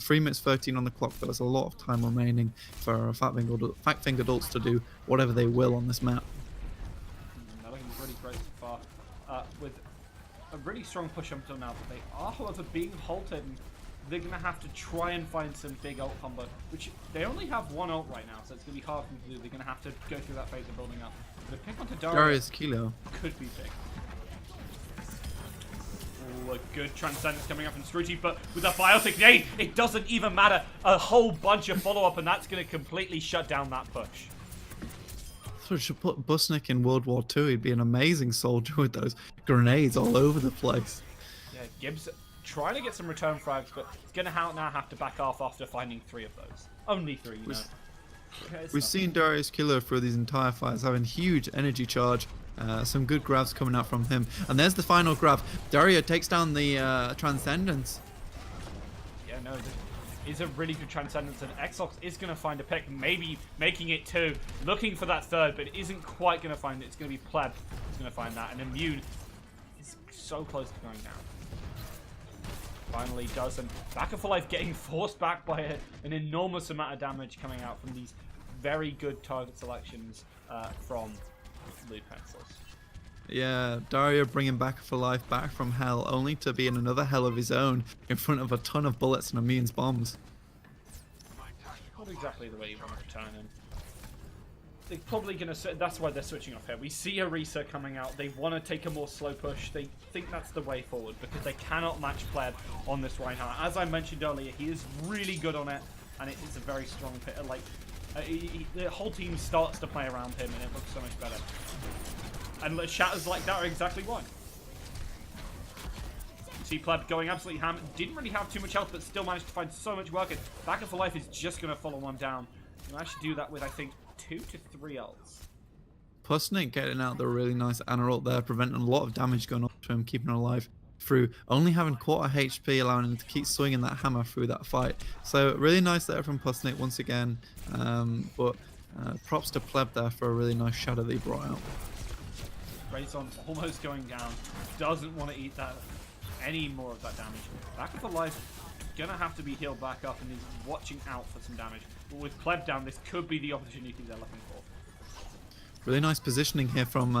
Speaker 1: 3 minutes 13 on the clock, but there's a lot of time remaining for fat-fingered adults to do whatever they will on this map.
Speaker 2: That looking really great so far. With a really strong push up until now, but they are, however, being halted. And they're going to have to try and find some big ult combo, which they only have 1 ult right now, so it's going to be hard for them to do. They're going to have to go through that phase of building up. The pick onto
Speaker 1: Darius Kilo
Speaker 2: could be big. A good Transcendence coming up from Scroogy, but with a Biotic Nade, it doesn't even matter. A whole bunch of follow-up, and that's going to completely shut down that push.
Speaker 1: So we should put Busnik in World War II. He'd be an amazing soldier with those grenades all over the place.
Speaker 2: Yeah, Gibbs trying to get some return frags, but he's going to now have to back off after finding 3 of those. Only 3, you know.
Speaker 1: We've seen Darius Killer through these entire fights having huge energy charge. Some good grabs coming out from him. And there's the final grab. Dario takes down the Transcendence.
Speaker 2: Yeah, no, is a really good Transcendence, and Xbox is going to find a pick, maybe making it 2, looking for that 3rd, but isn't quite going to find it. It's going to be Pleb who's going to find that, and Immune is so close to going down. Finally does, and Baka for Life getting forced back by an enormous amount of damage coming out from these very good target selections from Loot Pencils.
Speaker 1: Yeah, Dario bringing Baka for Life back from hell, only to be in another hell of his own in front of a ton of bullets and Immune's bombs.
Speaker 2: Not exactly the way you want to turn him. They're probably going to... That's why they're switching off here. We see Orisa coming out. They want to take a more slow push. They think that's the way forward because they cannot match Pleb on this Reinhardt. As I mentioned earlier, he is really good on it, and it is a very strong pit. Like, the whole team starts to play around him, and it looks so much better. And shatters like that are exactly why. You see Pleb going absolutely ham. Didn't really have too much health, but still managed to find so much work. And Baka for Life is just going to follow one down. He managed to do that with, I think, 2 to 3 ults.
Speaker 1: Pusnik getting out the really nice Ana ult there, preventing a lot of damage going on to him, keeping him alive through only having quarter HP, allowing him to keep swinging that hammer through that fight. So really nice there from Pusnik once again, but props to Pleb there for a really nice shadow that he brought out.
Speaker 2: Rayson almost going down, doesn't want to eat that any more of that damage. Baka for Life gonna have to be healed back up, and he's watching out for some damage. But with Pleb down, this could be the opportunity they're looking for.
Speaker 1: Really nice positioning here from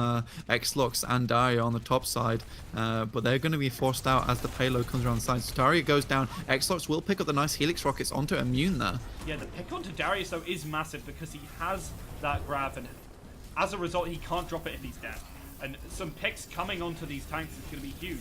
Speaker 1: Xlox and Dario on the top side, but they're going to be forced out as the payload comes around the side. So Dario goes down. Xlox will pick up the nice Helix rockets onto Immune there.
Speaker 2: Yeah, the pick onto Darius though is massive because he has that grab, and as a result, he can't drop it if he's dead. And some picks coming onto these tanks is going to be huge.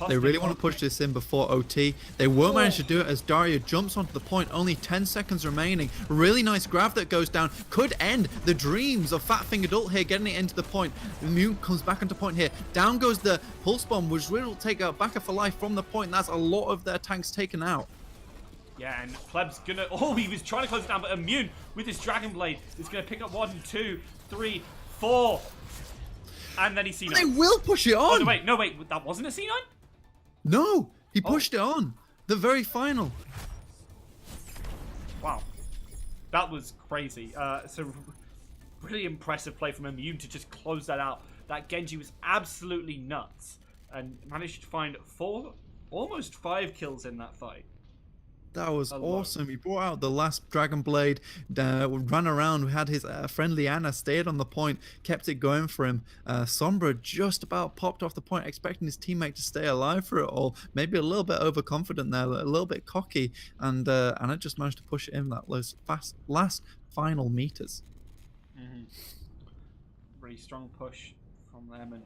Speaker 1: They really want to push this in before OT. They won't manage to do it as Dario jumps onto the point. Only 10 seconds remaining. Really nice grab that goes down. Could end the dreams of Fat Fingered Ult here, getting it into the point. Immune comes back into point here. Down goes the Pulse Bomb, which will take out Baka for Life from the point. That's a lot of their tanks taken out.
Speaker 2: Yeah, and Pleb's gonna... Oh, he was trying to close it down, but Immune with his Dragon Blade is gonna pick up 1, 2, 3, 4... And then he C9.
Speaker 1: They will push it on!
Speaker 2: Oh, no, wait, that wasn't a C9?
Speaker 1: No, he pushed it on. The very final.
Speaker 2: Wow. That was crazy. So, really impressive play from Immune to just close that out. That Genji was absolutely nuts. And managed to find almost 5 kills in that fight.
Speaker 1: That was awesome. He brought out the last Dragon Blade, ran around, had his friendly Ana, stayed on the point, kept it going for him. Sombra just about popped off the point, expecting his teammate to stay alive for it all. Maybe a little bit overconfident there, a little bit cocky, and Ana just managed to push it in that last final meters.
Speaker 2: Really strong push from them, and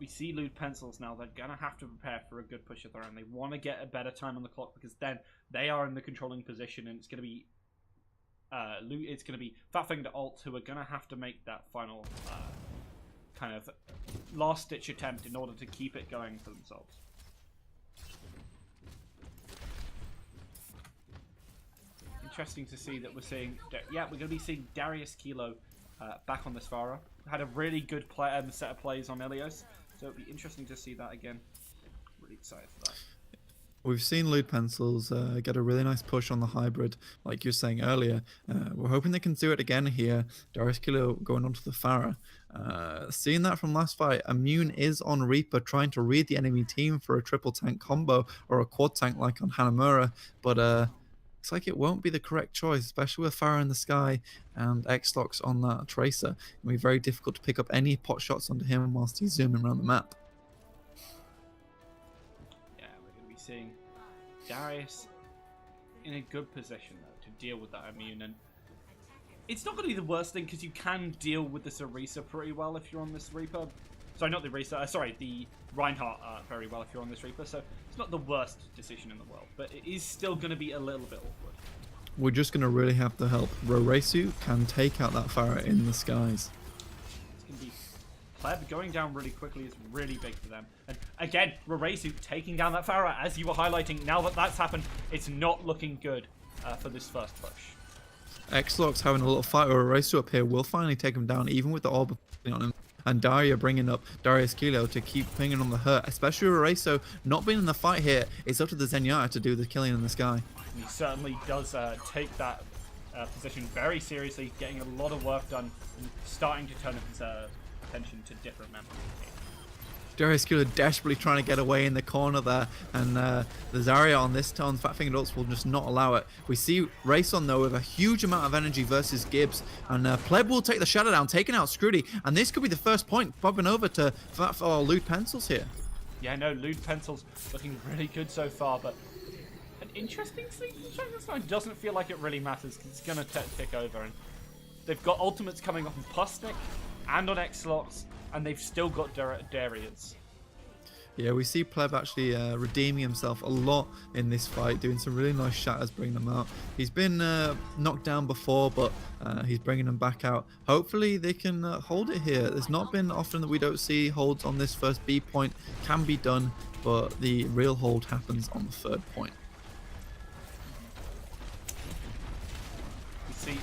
Speaker 2: we see Lewd Pencils now. They're going to have to prepare for a good push of their own. They want to get a better time on the clock because then they are in the controlling position, and it's going to be Fatfinger Alt who are going to have to make that final kind of last-ditch attempt in order to keep it going for themselves. Interesting to see that we're seeing... Yeah, we're going to be seeing Darius Kilo back on this Farah. Had a really good set of plays on Ilios, so it'll be interesting to see that again. Really excited for that.
Speaker 1: We've seen Lewd Pencils get a really nice push on the hybrid, like you were saying earlier. We're hoping they can do it again here. Darius Kilo going onto the Farah. Seeing that from last fight, Immune is on Reaper trying to read the enemy team for a triple tank combo or a quad tank like on Hanamura, but looks like it won't be the correct choice, especially with Farah in the sky and X-Locks on that Tracer. It'll be very difficult to pick up any pot shots onto him whilst he's zooming around the map.
Speaker 2: Seeing Darius in a good position though to deal with that Immune, and it's not going to be the worst thing because you can deal with this Orisa pretty well if you're on this Reaper. Sorry, not the Orisa, sorry, the Reinhardt very well if you're on this Reaper, so it's not the worst decision in the world, but it is still going to be a little bit awkward.
Speaker 1: We're just going to really have to help. Roresu can take out that Farah in the skies.
Speaker 2: It's going to be Pleb going down really quickly is really big for them. And again, Roresu taking down that Farah, as you were highlighting. Now that that's happened, it's not looking good for this first push.
Speaker 1: X-Locks having a little fight with Roresu up here will finally take him down, even with the orb on him. And Daria bringing up Darius Kilo to keep pinging on the hurt, especially Roresu not being in the fight here. It's up to the Zenyatta to do the killing in the sky.
Speaker 2: He certainly does take that position very seriously, getting a lot of work done and starting to turn his attention to different members of the team.
Speaker 1: Darius Kilo desperately trying to get away in the corner there, and the Zarya on this turn, Fatfinger Adults will just not allow it. We see Rayson though with a huge amount of energy versus Gibbs, and Pleb will take the shadow down, taking out Scrudy, and this could be the first point bobbing over to Lewd Pencils here.
Speaker 2: Yeah, no, Lewd Pencils looking really good so far, but an interesting thing this line doesn't feel like it really matters because it's going to tick over, and they've got ultimates coming off on Pusnik and on X-Locks, and they've still got Darius.
Speaker 1: Yeah, we see Pleb actually redeeming himself a lot in this fight, doing some really nice shatters, bringing them out. He's been knocked down before, but he's bringing them back out. Hopefully they can hold it here. There's not been often that we don't see holds on this first B point. Can be done, but the real hold happens on the third point.
Speaker 2: We see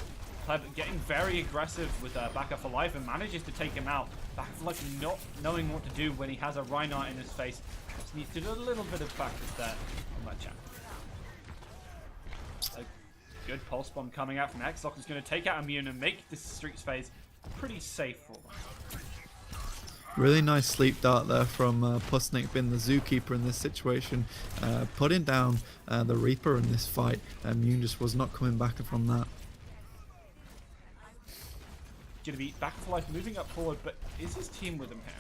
Speaker 2: Pleb getting very aggressive with Backup for Life and manages to take him out. Backup for Life not knowing what to do when he has a Reinhardt in his face. Just needs to do a little bit of practice there on that champ. A good pulse bomb coming out from X-Lock is going to take out Immune and make this Streets phase pretty safe for them.
Speaker 1: Really nice sleep dart there from Pusnik, being the zookeeper in this situation, putting down the Reaper in this fight. Immune just was not coming back from that.
Speaker 2: Going to be Back for Life moving up forward, but is his team with him here?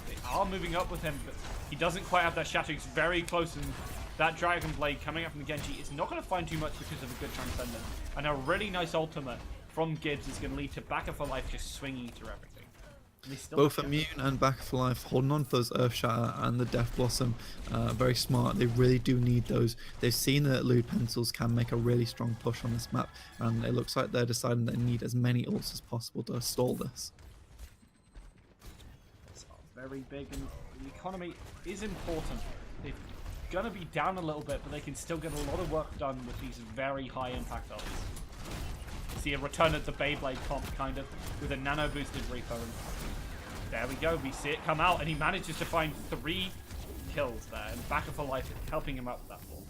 Speaker 2: They are moving up with him, but he doesn't quite have that shatter. He's very close, and that Dragon Blade coming up from the Genji is not going to find too much because of a good Transcendent. And a really nice ultimate from Gibbs is going to lead to Back for Life just swinging through everything.
Speaker 1: Both Immune and Back for Life holding on to those Earth Shatter and the Death Blossom. Very smart. They really do need those. They've seen that Lewd Pencils can make a really strong push on this map, and it looks like they're deciding they need as many ults as possible to stall this.
Speaker 2: It's very big, and the economy is important. They're going to be down a little bit, but they can still get a lot of work done with these very high impact ults. See a return of the Beyblade comp, kind of, with a nano boosted Reaper. And there we go, we see it come out, and he manages to find 3 kills there, and Back for Life helping him out with that ball.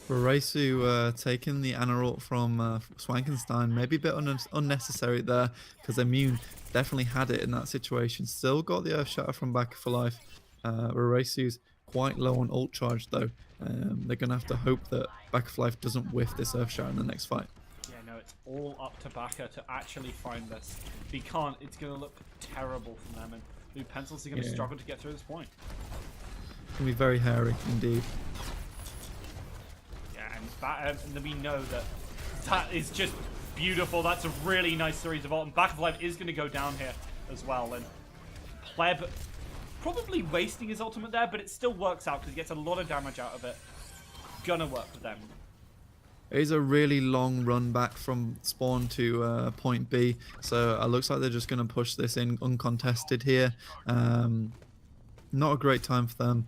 Speaker 1: Roresu taking the Ana ult from Swankenstein, maybe a bit unnecessary there, because Immune definitely had it in that situation. Still got the Earth Shatter from Back for Life. Roresu's quite low on ult charge though. They're going to have to hope that Back for Life doesn't whiff this Earth Shatter in the next fight.
Speaker 2: It's all up to Baka to actually find this. If he can't, it's going to look terrible from them, and Lewd Pencils are going to struggle to get through this point.
Speaker 1: It's going to be very hairy indeed.
Speaker 2: Yeah, and then we know that is just beautiful. That's a really nice series of ult, and Back of Life is going to go down here as well, and Pleb Probably wasting his ultimate there, but it still works out because he gets a lot of damage out of it. Gonna work for them.
Speaker 1: It is a really long run back from spawn to point B, so it looks like they're just going to push this in uncontested here. Not a great time for them.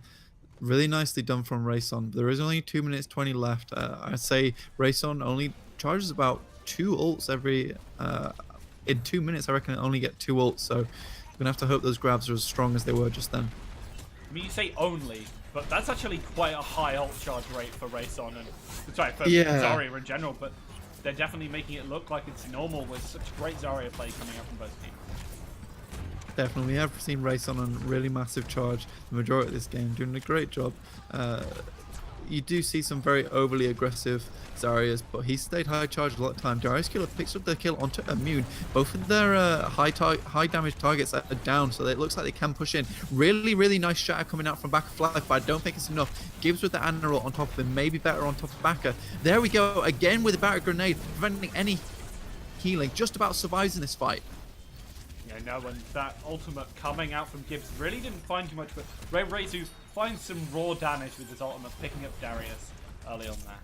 Speaker 1: Really nicely done from Rayson. There is only 2 minutes 20 left. I'd say Rayson only charges about 2 ults every... in 2 minutes, I reckon it only get 2 ults, so we're going to have to hope those grabs are as strong as they were just then.
Speaker 2: I mean, you say only, but that's actually quite a high ult charge rate for Rayson and... Sorry, for Zarya in general, but they're definitely making it look like it's normal with such great Zarya play coming up from both teams.
Speaker 1: Definitely, we have seen Rayson on really massive charge the majority of this game, doing a great job. You do see some very overly aggressive Zaryas, but he stayed high charge a lot of time. Darius Killer picks up the kill onto Immune. Both of their high damage targets are down, so it looks like they can push in. Really nice shatter coming out from Back of Life, but I don't think it's enough. Gibbs with the Ana ult on top of him, maybe better on top of Baka. There we go, again with the Batter Grenade, preventing any healing. Just about survives in this fight.
Speaker 2: Yeah, no, and that ultimate coming out from Gibbs really didn't find too much, but Rezu finds some raw damage with his ultimate, picking up Darius early on there.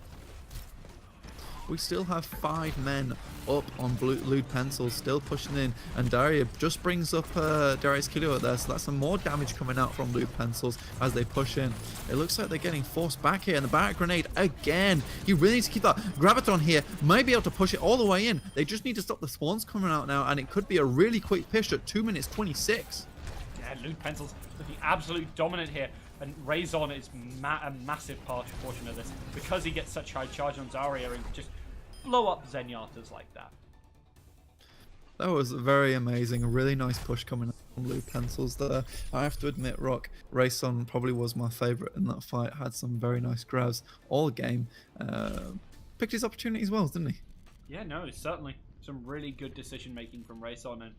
Speaker 1: We still have 5 men up on Lewd Pencil, still pushing in, and Daria just brings up Darius Killua there, so that's some more damage coming out from Lewd Pencils as they push in. It looks like they're getting forced back here, and the Batter Grenade again. You really need to keep that. Graviton here might be able to push it all the way in. They just need to stop the spawns coming out now, and it could be a really quick push at 2 minutes 26.
Speaker 2: Yeah, Lewd Pencils looking absolute dominant here. And Rayson is a massive portion of this because he gets such high charge on Zarya and can just blow up Zenyatta's like that.
Speaker 1: That was very amazing. A really nice push coming from Lewd Pencils there. I have to admit, Rock, Rayson probably was my favourite in that fight. Had some very nice grabs all game. Picked his opportunities well, didn't he?
Speaker 2: Yeah, no, certainly. Some really good decision making from Rayson and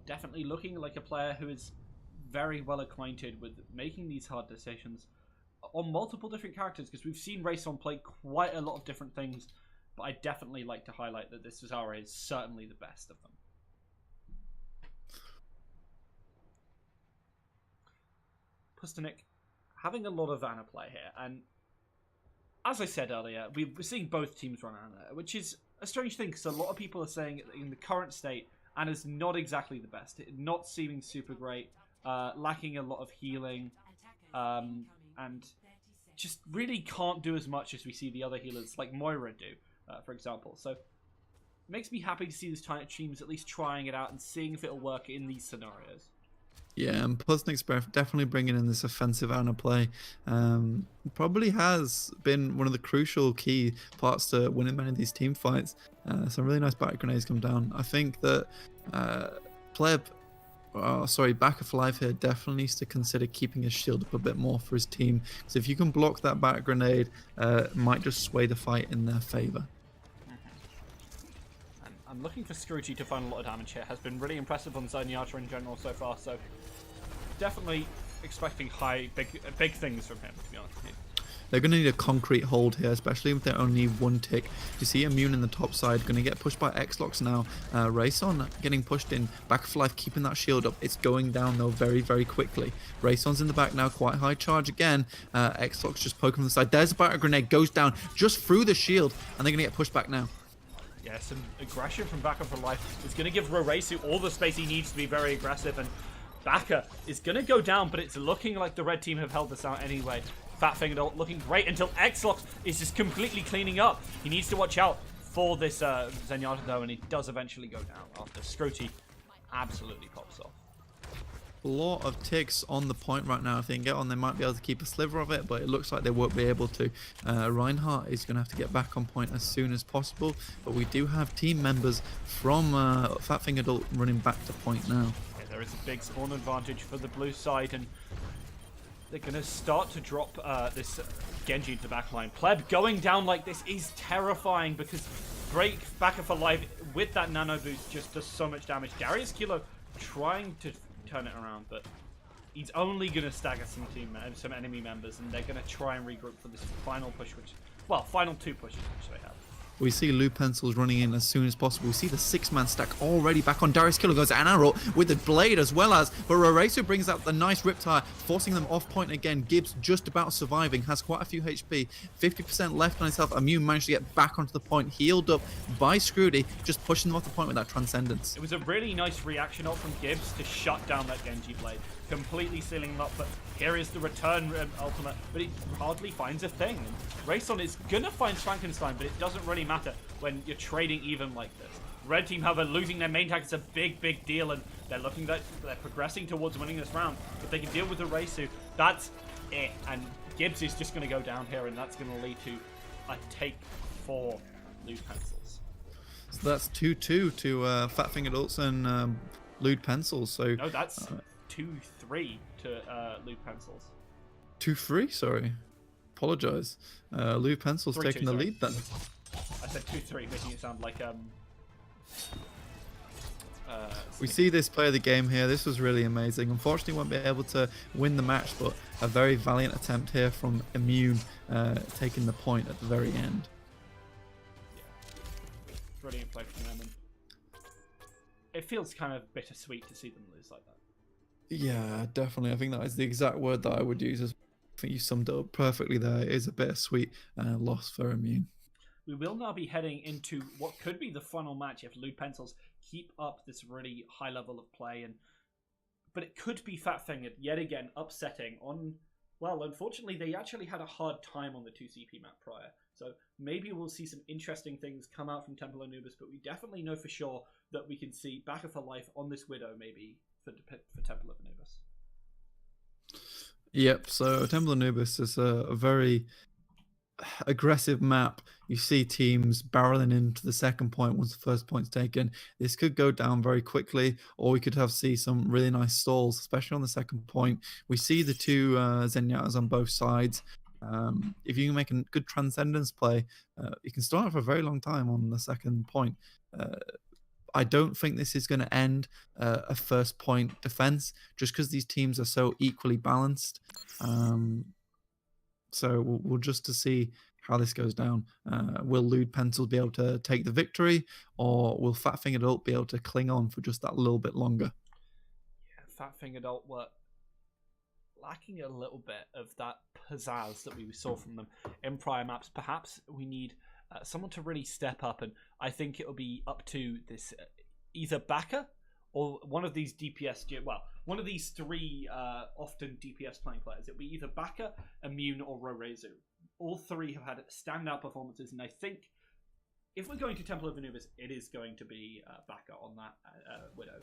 Speaker 2: definitely looking like a player who is very well acquainted with making these hard decisions on multiple different characters, because we've seen Rayson play quite a lot of different things, but I definitely like to highlight that this Zarya is certainly the best of them. Pustanik having a lot of Ana play here, and as I said earlier, we're seeing both teams run Ana, which is a strange thing because a lot of people are saying in the current state Ana's not exactly the best, not seeming super great. Lacking a lot of healing, and just really can't do as much as we see the other healers like Moira do, for example. So it makes me happy to see this teams at least trying it out and seeing if it'll work in these scenarios.
Speaker 1: Yeah, and Pusnik's definitely bringing in this offensive Ana play. Probably has been one of the crucial key parts to winning many of these team fights. Some really nice Batter Grenades come down. I think that Back of Life here definitely needs to consider keeping his shield up a bit more for his team. Because if you can block that Batter Grenade, it might just sway the fight in their favour.
Speaker 2: And I'm looking for Scroogy to find a lot of damage here. Has been really impressive on Zenyatta in general so far, so definitely expecting big things from him, to be honest with you.
Speaker 1: They're going to need a concrete hold here, especially if they're only 1 tick. You see Immune in the top side, going to get pushed by X-Locks now. Rayson getting pushed in. Back of Life keeping that shield up. It's going down though very quickly. Rayson's in the back now, quite high charge again. X-Locks just poking from the side. There's a Batter Grenade, goes down just through the shield, and they're going to get pushed back now.
Speaker 2: Yeah, some aggression from Back of Life. It's going to give Roresu all the space he needs to be very aggressive, and Baka is going to go down, but it's looking like the red team have held this out anyway. Fat Fingered ult looking great until X-Locks is just completely cleaning up. He needs to watch out for this Zenyatta though, and he does eventually go down after Scrooty absolutely pops off.
Speaker 1: A lot of ticks on the point right now. If they can get on, they might be able to keep a sliver of it, but it looks like they won't be able to. Reinhardt is going to have to get back on point as soon as possible, but we do have team members from Fat Fingered ult running back to point now.
Speaker 2: Yeah, there is a big spawn advantage for the blue side, and they're going to start to drop this Genji into the backline. Pleb going down like this is terrifying because Break Back for Life with that nano boost just does so much damage. Darius Kilo trying to turn it around, but he's only going to stagger some enemy members, and they're going to try and regroup for this final push, final 2 pushes which they have.
Speaker 1: We see Lou Pencils running in as soon as possible. We see the 6-man stack already back on. Darius Killer goes an arrow with the blade as well as, but Raresu brings out the nice Riptire, forcing them off point again. Gibbs just about surviving, has quite a few HP, 50% left on himself. Immune managed to get back onto the point, healed up by Scrooty, just pushing them off the point with that Transcendence.
Speaker 2: It was a really nice reaction ult from Gibbs to shut down that Genji blade, completely sealing him up, but here is the return ultimate, but he hardly finds a thing. Rayson is gonna find Frankenstein, but it doesn't really matter when you're trading even like this. Red team, however, losing their main tank is a big deal, and they're looking that they're progressing towards winning this round. If they can deal with the Raisu, that's it. And Gibbs is just gonna go down here, and that's gonna lead to a take for Lewd Pencils.
Speaker 1: So that's 2-2 to Fat Fingered Ults and Lewd Pencils. So
Speaker 2: no, that's 2-3 to Lewd Pencils.
Speaker 1: 2-3, sorry. Apologise. Lewd Pencils
Speaker 2: 3-2,
Speaker 1: taking the
Speaker 2: sorry.
Speaker 1: lead then.
Speaker 2: I said 2-3, making it sound like
Speaker 1: we see this play of the game here. This was really amazing. Unfortunately, won't be able to win the match, but a very valiant attempt here from Immune, taking the point at the very end.
Speaker 2: Yeah. Brilliant play from them. And it feels kind of bittersweet to see them lose like that.
Speaker 1: Yeah, definitely. I think that is the exact word that I would use. I think you summed it up perfectly there. It is a bittersweet loss for Immune.
Speaker 2: We will now be heading into what could be the final match if Lewd Pencils keep up this really high level of play, but it could be Fat Fingered yet again upsetting on. Well, unfortunately, they actually had a hard time on the 2CP map prior, so maybe we'll see some interesting things come out from Temple Anubis. But we definitely know for sure that we can see Backer for life on this Widow, maybe for Temple of Anubis.
Speaker 1: Yep. So Temple Anubis is a very aggressive map. You see teams barreling into the second point once the first point's taken. This could go down very quickly, or we could see some really nice stalls, especially on the second point. We see the two Zenyatas on both sides. If you can make a good Transcendence play, you can start for a very long time on the second point. I don't think this is going to end a first point defense, just because these teams are so equally balanced. So we'll just to see how this goes down. Will Lewd Pencils be able to take the victory, or will Fat Fingered Ult be able to cling on for just that little bit longer?
Speaker 2: Yeah, Fat Fingered Ult were lacking a little bit of that pizzazz that we saw from them in prior maps. Perhaps we need someone to really step up, and I think it will be up to this either Backer or one of these DPS, well, one of these three often DPS playing players. It'll be either Backer, Immune, or Rorezu. All three have had standout performances, and I think if we're going to Temple of Anubis, it is going to be Backer on that Widow.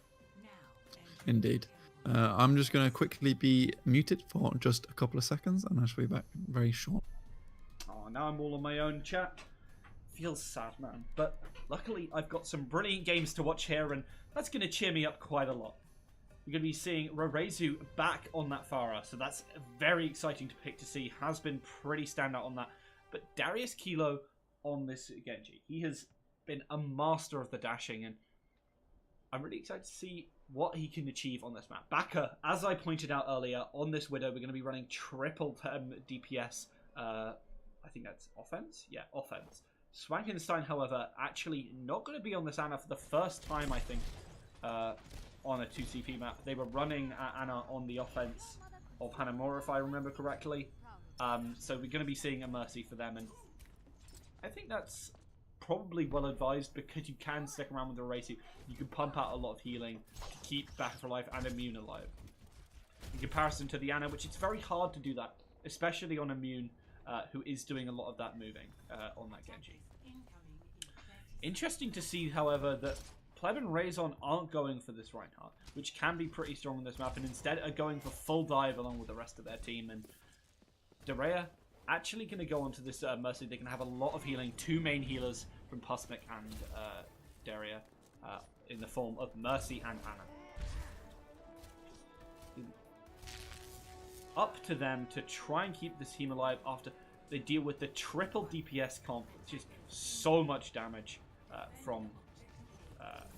Speaker 1: Indeed. I'm just going to quickly be muted for just a couple of seconds, and I shall be back very short.
Speaker 2: Oh, now I'm all on my own, chat. Feels sad, man. But luckily, I've got some brilliant games to watch here, and that's going to cheer me up quite a lot. We're going to be seeing Rorezu back on that Pharah, so that's very exciting to pick to see. Has been pretty standout on that. But Darius Kilo on this Genji, he has been a master of the dashing, and I'm really excited to see what he can achieve on this map. Backer, as I pointed out earlier, on this Widow, we're going to be running triple DPS. I think that's offense? Yeah, offense. Swankenstein, however, actually not going to be on this Ana for the first time, I think, on a 2CP map. They were running Ana on the offense of Hanamura, if I remember correctly. So we're going to be seeing a Mercy for them, and I think that's probably well advised because you can stick around with the Racy. You can pump out a lot of healing to keep Back for Life and Immune alive. In comparison to the Ana, which it's very hard to do that, especially on Immune, who is doing a lot of that moving on that Genji. Interesting to see, however, that Pleb and Raison aren't going for this Reinhardt, which can be pretty strong on this map, and instead are going for full dive along with the rest of their team. And Darea actually going to go onto this Mercy. They can have a lot of healing. Two main healers from Pusnik and Daria in the form of Mercy and Ana. Up to them to try and keep this team alive after they deal with the triple DPS comp, which is so much damage from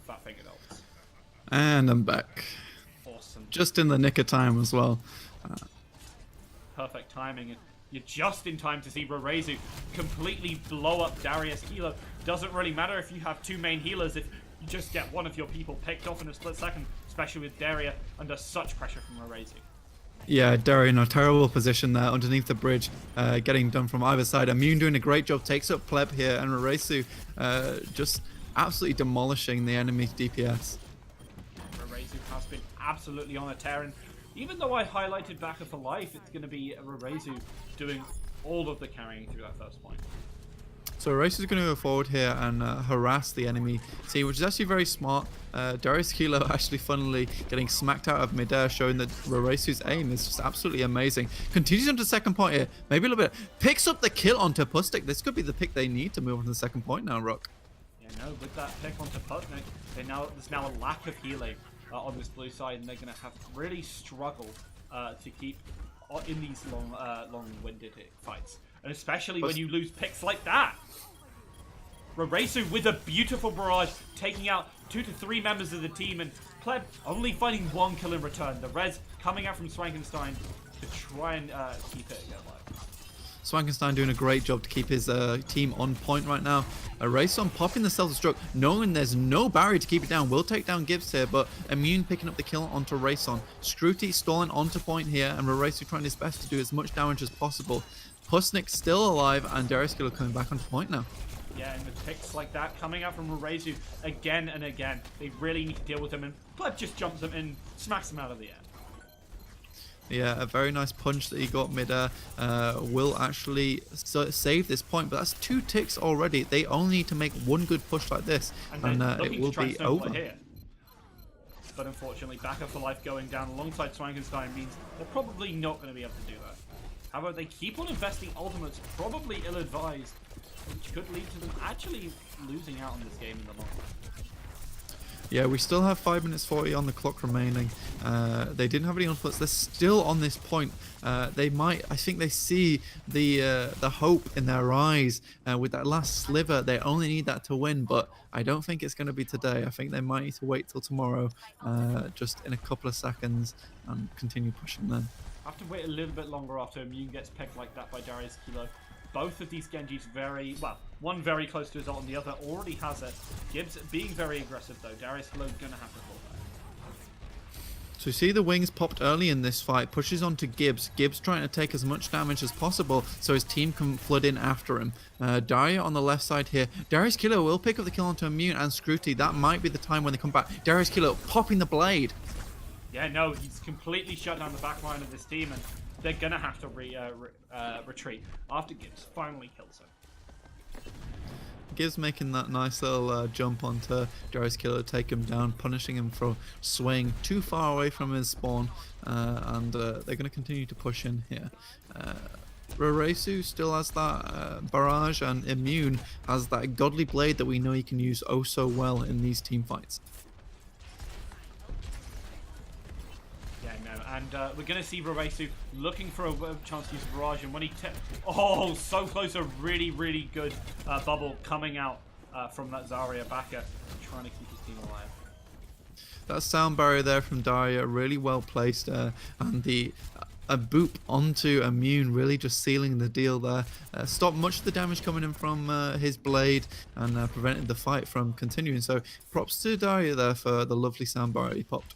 Speaker 2: Fat Fingered Ults.
Speaker 1: And I'm back.
Speaker 2: Awesome.
Speaker 1: Just in the nick of time as well.
Speaker 2: Perfect timing. And You're just in time to see Rorezu completely blow up Darius Kilo. Doesn't really matter if you have two main healers if you just get one of your people picked off in a split second, especially with Daria under such pressure from Rorezu.
Speaker 1: Yeah, Daria in a terrible position there underneath the bridge, getting done from either side. Immune doing a great job, takes up Pleb here, and Rorezu just absolutely demolishing the enemy DPS.
Speaker 2: Rorezu has been absolutely on a tear, and even though I highlighted Baka for life, it's going to be Rorezu doing all of the carrying through that first point.
Speaker 1: So Race is going to go forward here and harass the enemy team, which is actually very smart. Darius Kilo actually funnily getting smacked out of midair, showing that Raresu's aim is just absolutely amazing. Continues on to second point here, maybe a little bit. Picks up the kill onto Pustik. This could be the pick they need to move on to the second point now, Rock.
Speaker 2: Yeah, no, with that pick onto Pustik, there's now a lack of healing on this blue side, and they're going to have to really struggle to keep in these long-winded fights. And especially when you lose picks like that. Rorezu with a beautiful barrage, taking out 2 to 3 members of the team, and Pleb only finding 1 kill in return. The res coming out from Swankenstein to try and keep it alive.
Speaker 1: Swankenstein doing a great job to keep his team on point right now. Rayson popping the self-destruct, knowing there's no barrier to keep it down. Will take down Gibbs here, but Immune picking up the kill onto Rayson. Scrutiny stalling onto point here, and Raresu trying his best to do as much damage as possible. Pusnik still alive, and Darius Kilo coming back onto point now.
Speaker 2: Yeah, and with picks like that coming out from Rorezu again and again, they really need to deal with them, and Pleb just jumps them in, smacks them out of the air.
Speaker 1: Yeah, a very nice punch that he got mid-air will actually save this point, but that's 2 ticks already. They only need to make 1 good push like this, and it will be over.
Speaker 2: Here. But unfortunately, Backup for Life going down alongside Swankenstein means they're probably not going to be able to do that. However, they keep on investing ultimates, probably ill-advised, which could lead to them actually losing out on this game in the long run.
Speaker 1: Yeah, we still have 5 minutes 40 on the clock remaining. They didn't have any unflits. They're still on this point. They might, I think they see the hope in their eyes with that last sliver. They only need that to win, but I don't think it's going to be today. I think they might need to wait till tomorrow, just in a couple of seconds, and continue pushing then.
Speaker 2: Have to wait a little bit longer after Immune gets pegged like that by Darius Kilo. Both of these Genjis very, well, one very close to his ult and the other already has it. Gibbs being very aggressive though. Darius Kilo gonna have to pull back.
Speaker 1: So you see the wings popped early in this fight, pushes on to Gibbs. Gibbs trying to take as much damage as possible so his team can flood in after him. Daria on the left side here. Darius Kilo will pick up the kill onto Immune and Scrutiny. That might be the time when they come back. Darius Kilo popping the blade.
Speaker 2: Yeah, no, he's completely shut down the back line of this team, and they're gonna have to retreat after Gibbs finally kills him.
Speaker 1: Gibbs making that nice little jump onto Darius Kilo, take him down, punishing him for swaying too far away from his spawn, and they're going to continue to push in here. Raresu still has that barrage, and Immune has that godly blade that we know he can use oh so well in these team fights.
Speaker 2: And we're going to see Roresu looking for a chance to use Barrage, and when he oh, so close, a really, really good bubble coming out from that Zarya Baka, trying to keep his team alive.
Speaker 1: That sound barrier there from Daria, really well placed, and the a boop onto Immune, really just sealing the deal there. Stopped much of the damage coming in from his blade, and prevented the fight from continuing. So props to Daria there for the lovely sound barrier he popped.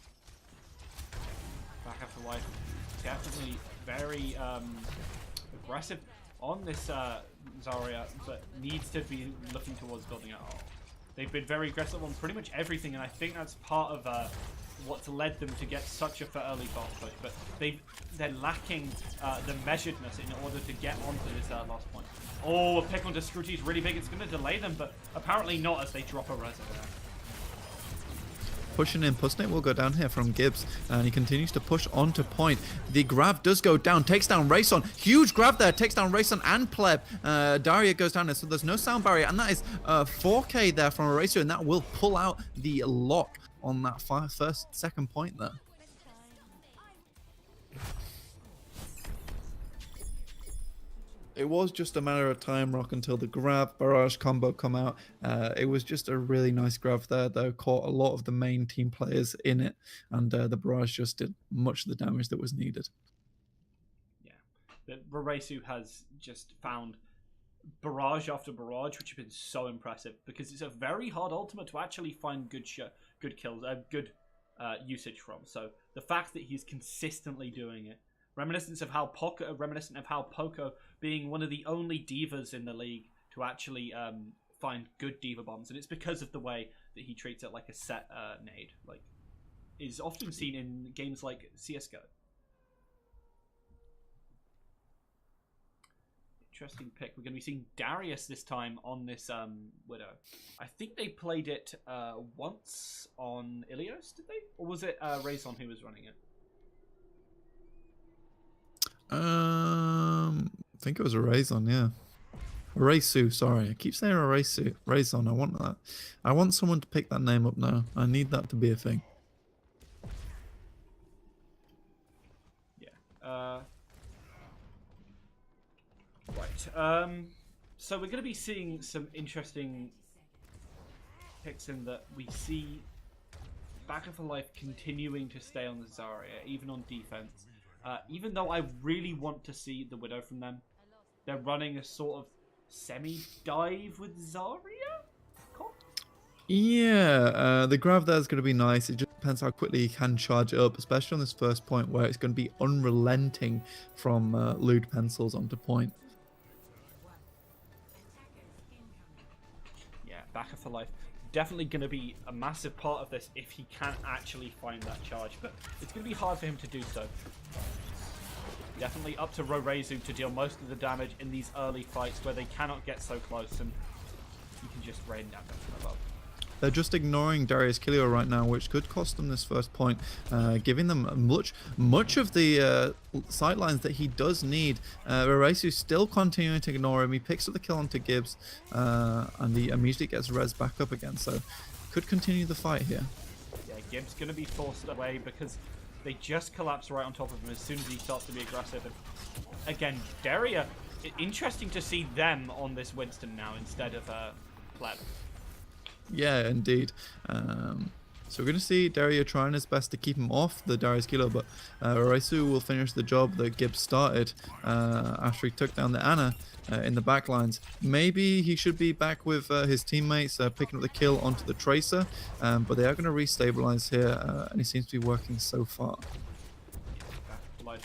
Speaker 2: Definitely very aggressive on this Zarya, but needs to be looking towards building out. They've been very aggressive on pretty much everything, and I think that's part of what's led them to get such a early fast push. But they're lacking the measuredness in order to get onto this last point. Oh, a pick onto Scrutiny is really big. It's going to delay them, but apparently not as they drop a res over there.
Speaker 1: Pushing in, Pusnik will go down here from Gibbs, and he continues to push onto point. The grab does go down, takes down Rayson. Huge grab there, takes down Rayson and Pleb. Daria goes down there, so there's no sound barrier, and that is 4K there from Racer, and that will pull out the lock on that second point there. It was just a matter of time, Rock, until the grab barrage combo come out. It was just a really nice grab there, though. Caught a lot of the main team players in it, and the barrage just did much of the damage that was needed.
Speaker 2: Yeah, But Raresu has just found barrage after barrage, which have been so impressive because it's a very hard ultimate to actually find good kills, good usage from. So the fact that he's consistently doing it, reminiscent of how Poco being one of the only divas in the league to actually find good diva bombs, and it's because of the way that he treats it like a set nade, like is often seen in games like CS:GO. Interesting pick. We're going to be seeing Darius this time on this Widow. I think they played it once on Ilios, did they? Or was it Raison who was running it?
Speaker 1: I think it was a Raison, yeah. Raison, sorry. I keep saying a Raison. I want that. I want someone to pick that name up now. I need that to be a thing.
Speaker 2: Yeah. Right. So we're going to be seeing some interesting picks in that we see Battle for Life continuing to stay on the Zarya, even on defense. Even though I really want to see the Widow from them. They're running a sort of semi-dive with Zarya?
Speaker 1: Yeah, the grab there is going to be nice. It just depends how quickly he can charge it up, especially on this first point where it's going to be unrelenting from lewd pencils onto point.
Speaker 2: Backer for Life definitely going to be a massive part of this if he can actually find that charge, but it's going to be hard for him to do so. Definitely up to Rorezu to deal most of the damage in these early fights where they cannot get so close and you can just rain down from above.
Speaker 1: They're just ignoring Darius Kilio right now, which could cost them this first point, giving them much of the sightlines that he does need. Raresu still continuing to ignore him. He picks up the kill onto Gibbs, and he immediately gets res back up again. So could continue the fight here.
Speaker 2: Yeah, Gibbs going to be forced away because they just collapse right on top of him as soon as he starts to be aggressive. And again, Daria, interesting to see them on this Winston now instead of Pleb.
Speaker 1: Yeah, indeed. So we're going to see Daria trying his best to keep him off the Darius Kilo, but Raresu will finish the job that Gibbs started after he took down the Ana in the backlines. Maybe he should be back with his teammates picking up the kill onto the Tracer, but they are going to restabilize here, and it seems to be working so far.
Speaker 2: Like,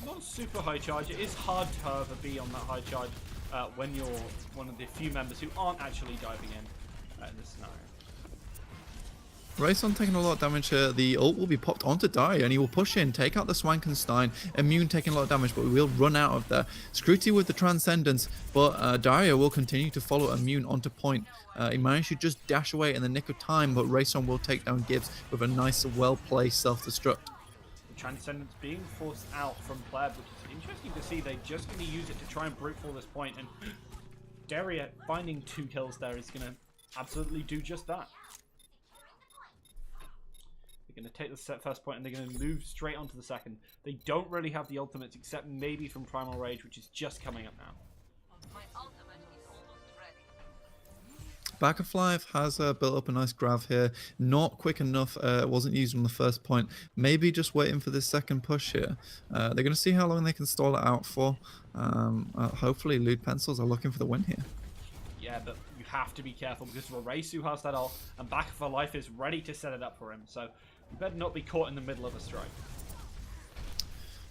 Speaker 2: not super high charge. It is hard to, however, be on that high charge when you're one of the few members who aren't actually diving in this scenario.
Speaker 1: Raison taking a lot of damage here. The ult will be popped onto Daria and he will push in, take out the Swankenstein. Immune taking a lot of damage, but we will run out of there. Scrutiny with the Transcendence, but Daria will continue to follow Immune onto point. He managed to just dash away in the nick of time, but Raison will take down Gibbs with a nice, well-placed self-destruct.
Speaker 2: The Transcendence being forced out from Pleb, which is interesting to see. They're just going to use it to try and brute force this point, and Daria finding 2 kills there is going to absolutely do just that. They're going to take the first point and they're going to move straight onto the second. They don't really have the ultimates except maybe from Primal Rage, which is just coming up now.
Speaker 4: My ultimate is almost ready.
Speaker 1: Backflive has built up a nice grav here. Not quick enough. It wasn't used on the first point. Maybe just waiting for this second push here. They're going to see how long they can stall it out for. Hopefully lewd pencils are looking for the win here.
Speaker 2: Yeah, but you have to be careful because Raresu has that ult and Back for Life is ready to set it up for him. So you better not be caught in the middle of a strike.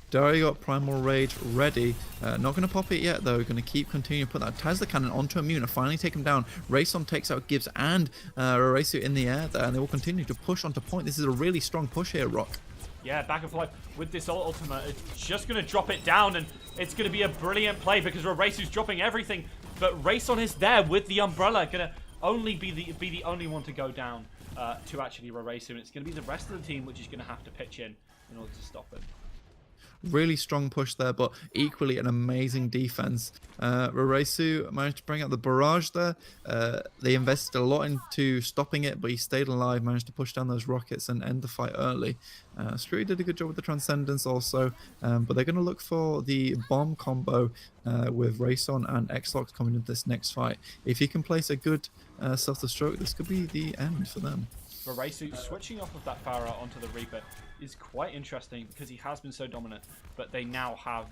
Speaker 1: Daria got Primal Rage ready. Not going to pop it yet though. Going to keep continuing to put that Taz the Cannon onto Immune and finally take him down. Raison takes out Gibbs and Raresu in the air there, and they will continue to push onto point. This is a really strong push here, Rock.
Speaker 2: Yeah, Back for Life with this ultimate, it's just going to drop it down and it's going to be a brilliant play because Raresu's dropping everything. But Raison is there with the umbrella, going to only be the only one to go down to actually Raresu. And it's going to be the rest of the team which is going to have to pitch in order to stop him.
Speaker 1: Really strong push there, but equally an amazing defense. Raresu managed to bring out the barrage there. They invested a lot into stopping it, but he stayed alive, managed to push down those rockets and end the fight early. Screwy did a good job with the Transcendence also, but they're going to look for the bomb combo with Raison and Xlox coming into this next fight. If he can place a good self-destruct, this could be the end for them.
Speaker 2: Raresu switching off of that Pharah onto the Reaper. is quite interesting because he has been so dominant, but they now have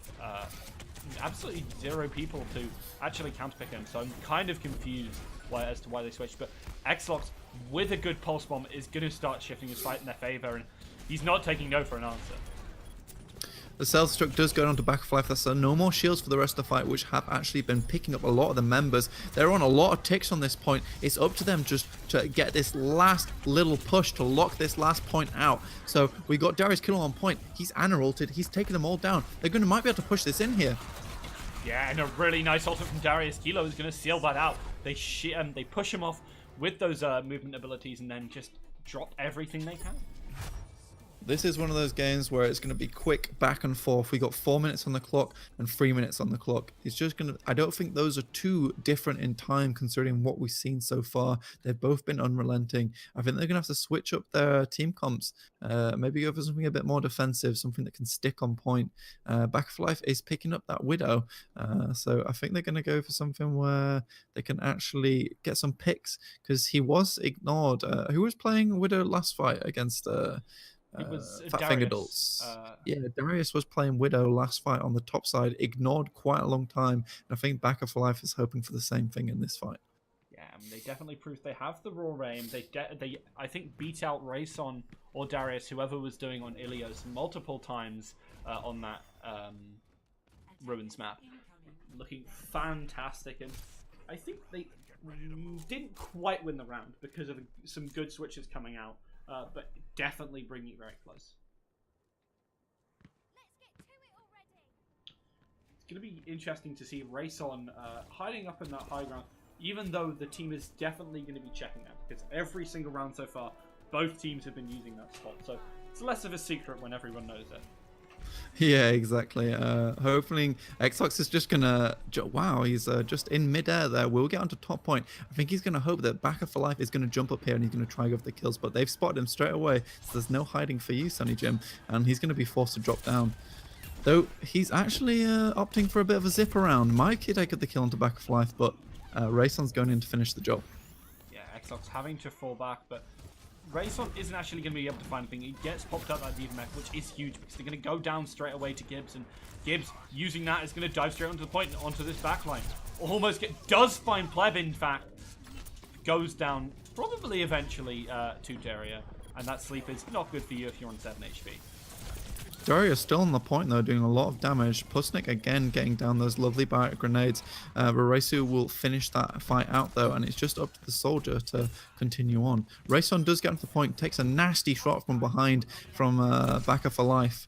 Speaker 2: absolutely 0 people to actually counterpick him. So I'm kind of confused as to why they switched. But Xlox, with a good pulse bomb, is going to start shifting his fight in their favor, and he's not taking no for an answer.
Speaker 1: The Self-Destruct does go down to back of life. That's no more shields for the rest of the fight, which have actually been picking up a lot of the members. They're on a lot of ticks on this point. It's up to them just to get this last little push to lock this last point out. So we got Darius Kilo on point. He's Ana ulted. He's taking them all down. They're going to might be able to push this in here.
Speaker 2: Yeah, and a really nice ultimate from Darius. Kilo is going to seal that out. They push him off with those movement abilities and then just drop everything they can.
Speaker 1: This is one of those games where it's going to be quick back and forth. We got 4 minutes on the clock and 3 minutes on the clock. It's just going to, I don't think those are too different in time considering what we've seen so far. They've both been unrelenting. I think they're going to have to switch up their team comps. Maybe go for something a bit more defensive, something that can stick on point. Back of Life is picking up that Widow. So I think they're going to go for something where they can actually get some picks because he was ignored. Who was playing Widow last fight against...
Speaker 2: It was
Speaker 1: Fat
Speaker 2: Darius.
Speaker 1: Fingerdols. Yeah, Darius was playing Widow last fight on the top side, ignored quite a long time. And I think Backer for Life is hoping for the same thing in this fight.
Speaker 2: Yeah, I mean, they definitely proved they have the raw aim. They I think beat out Rayson or Darius, whoever was doing on Ilios, multiple times on that Ruins map, looking fantastic. And I think they didn't quite win the round because of some good switches coming out. But definitely bringing it very close. It's going to be interesting to see Rayson hiding up in that high ground, even though the team is definitely going to be checking that, because every single round so far, both teams have been using that spot. So it's less of a secret when everyone knows it.
Speaker 1: Yeah, exactly. Hopefully, Xbox is just gonna. Wow, he's just in midair there. We'll get onto top point. I think he's gonna hope that Backer for Life is gonna jump up here and he's gonna try and go for the kills. But they've spotted him straight away, so there's no hiding for you, Sonny Jim, and he's gonna be forced to drop down. Though he's actually opting for a bit of a zip around. Mike could take the kill onto Backer for Life, but Rayson's going in to finish the job.
Speaker 2: Yeah, Xbox having to fall back, but Rayson isn't actually going to be able to find anything. He gets popped up that Diva Mech, which is huge because they're going to go down straight away to Gibbs, and Gibbs using that is going to dive straight onto the point and onto this backline. Does find Pleb, in fact, goes down probably eventually to Daria, and that sleep is not good for you if you're on 7 HP.
Speaker 1: Darius still on the point though, doing a lot of damage. Pusnik again getting down those lovely barrack grenades. Raresu will finish that fight out though, and it's just up to the soldier to continue on. Rayson does get to the point, takes a nasty shot from behind from Backer for Life.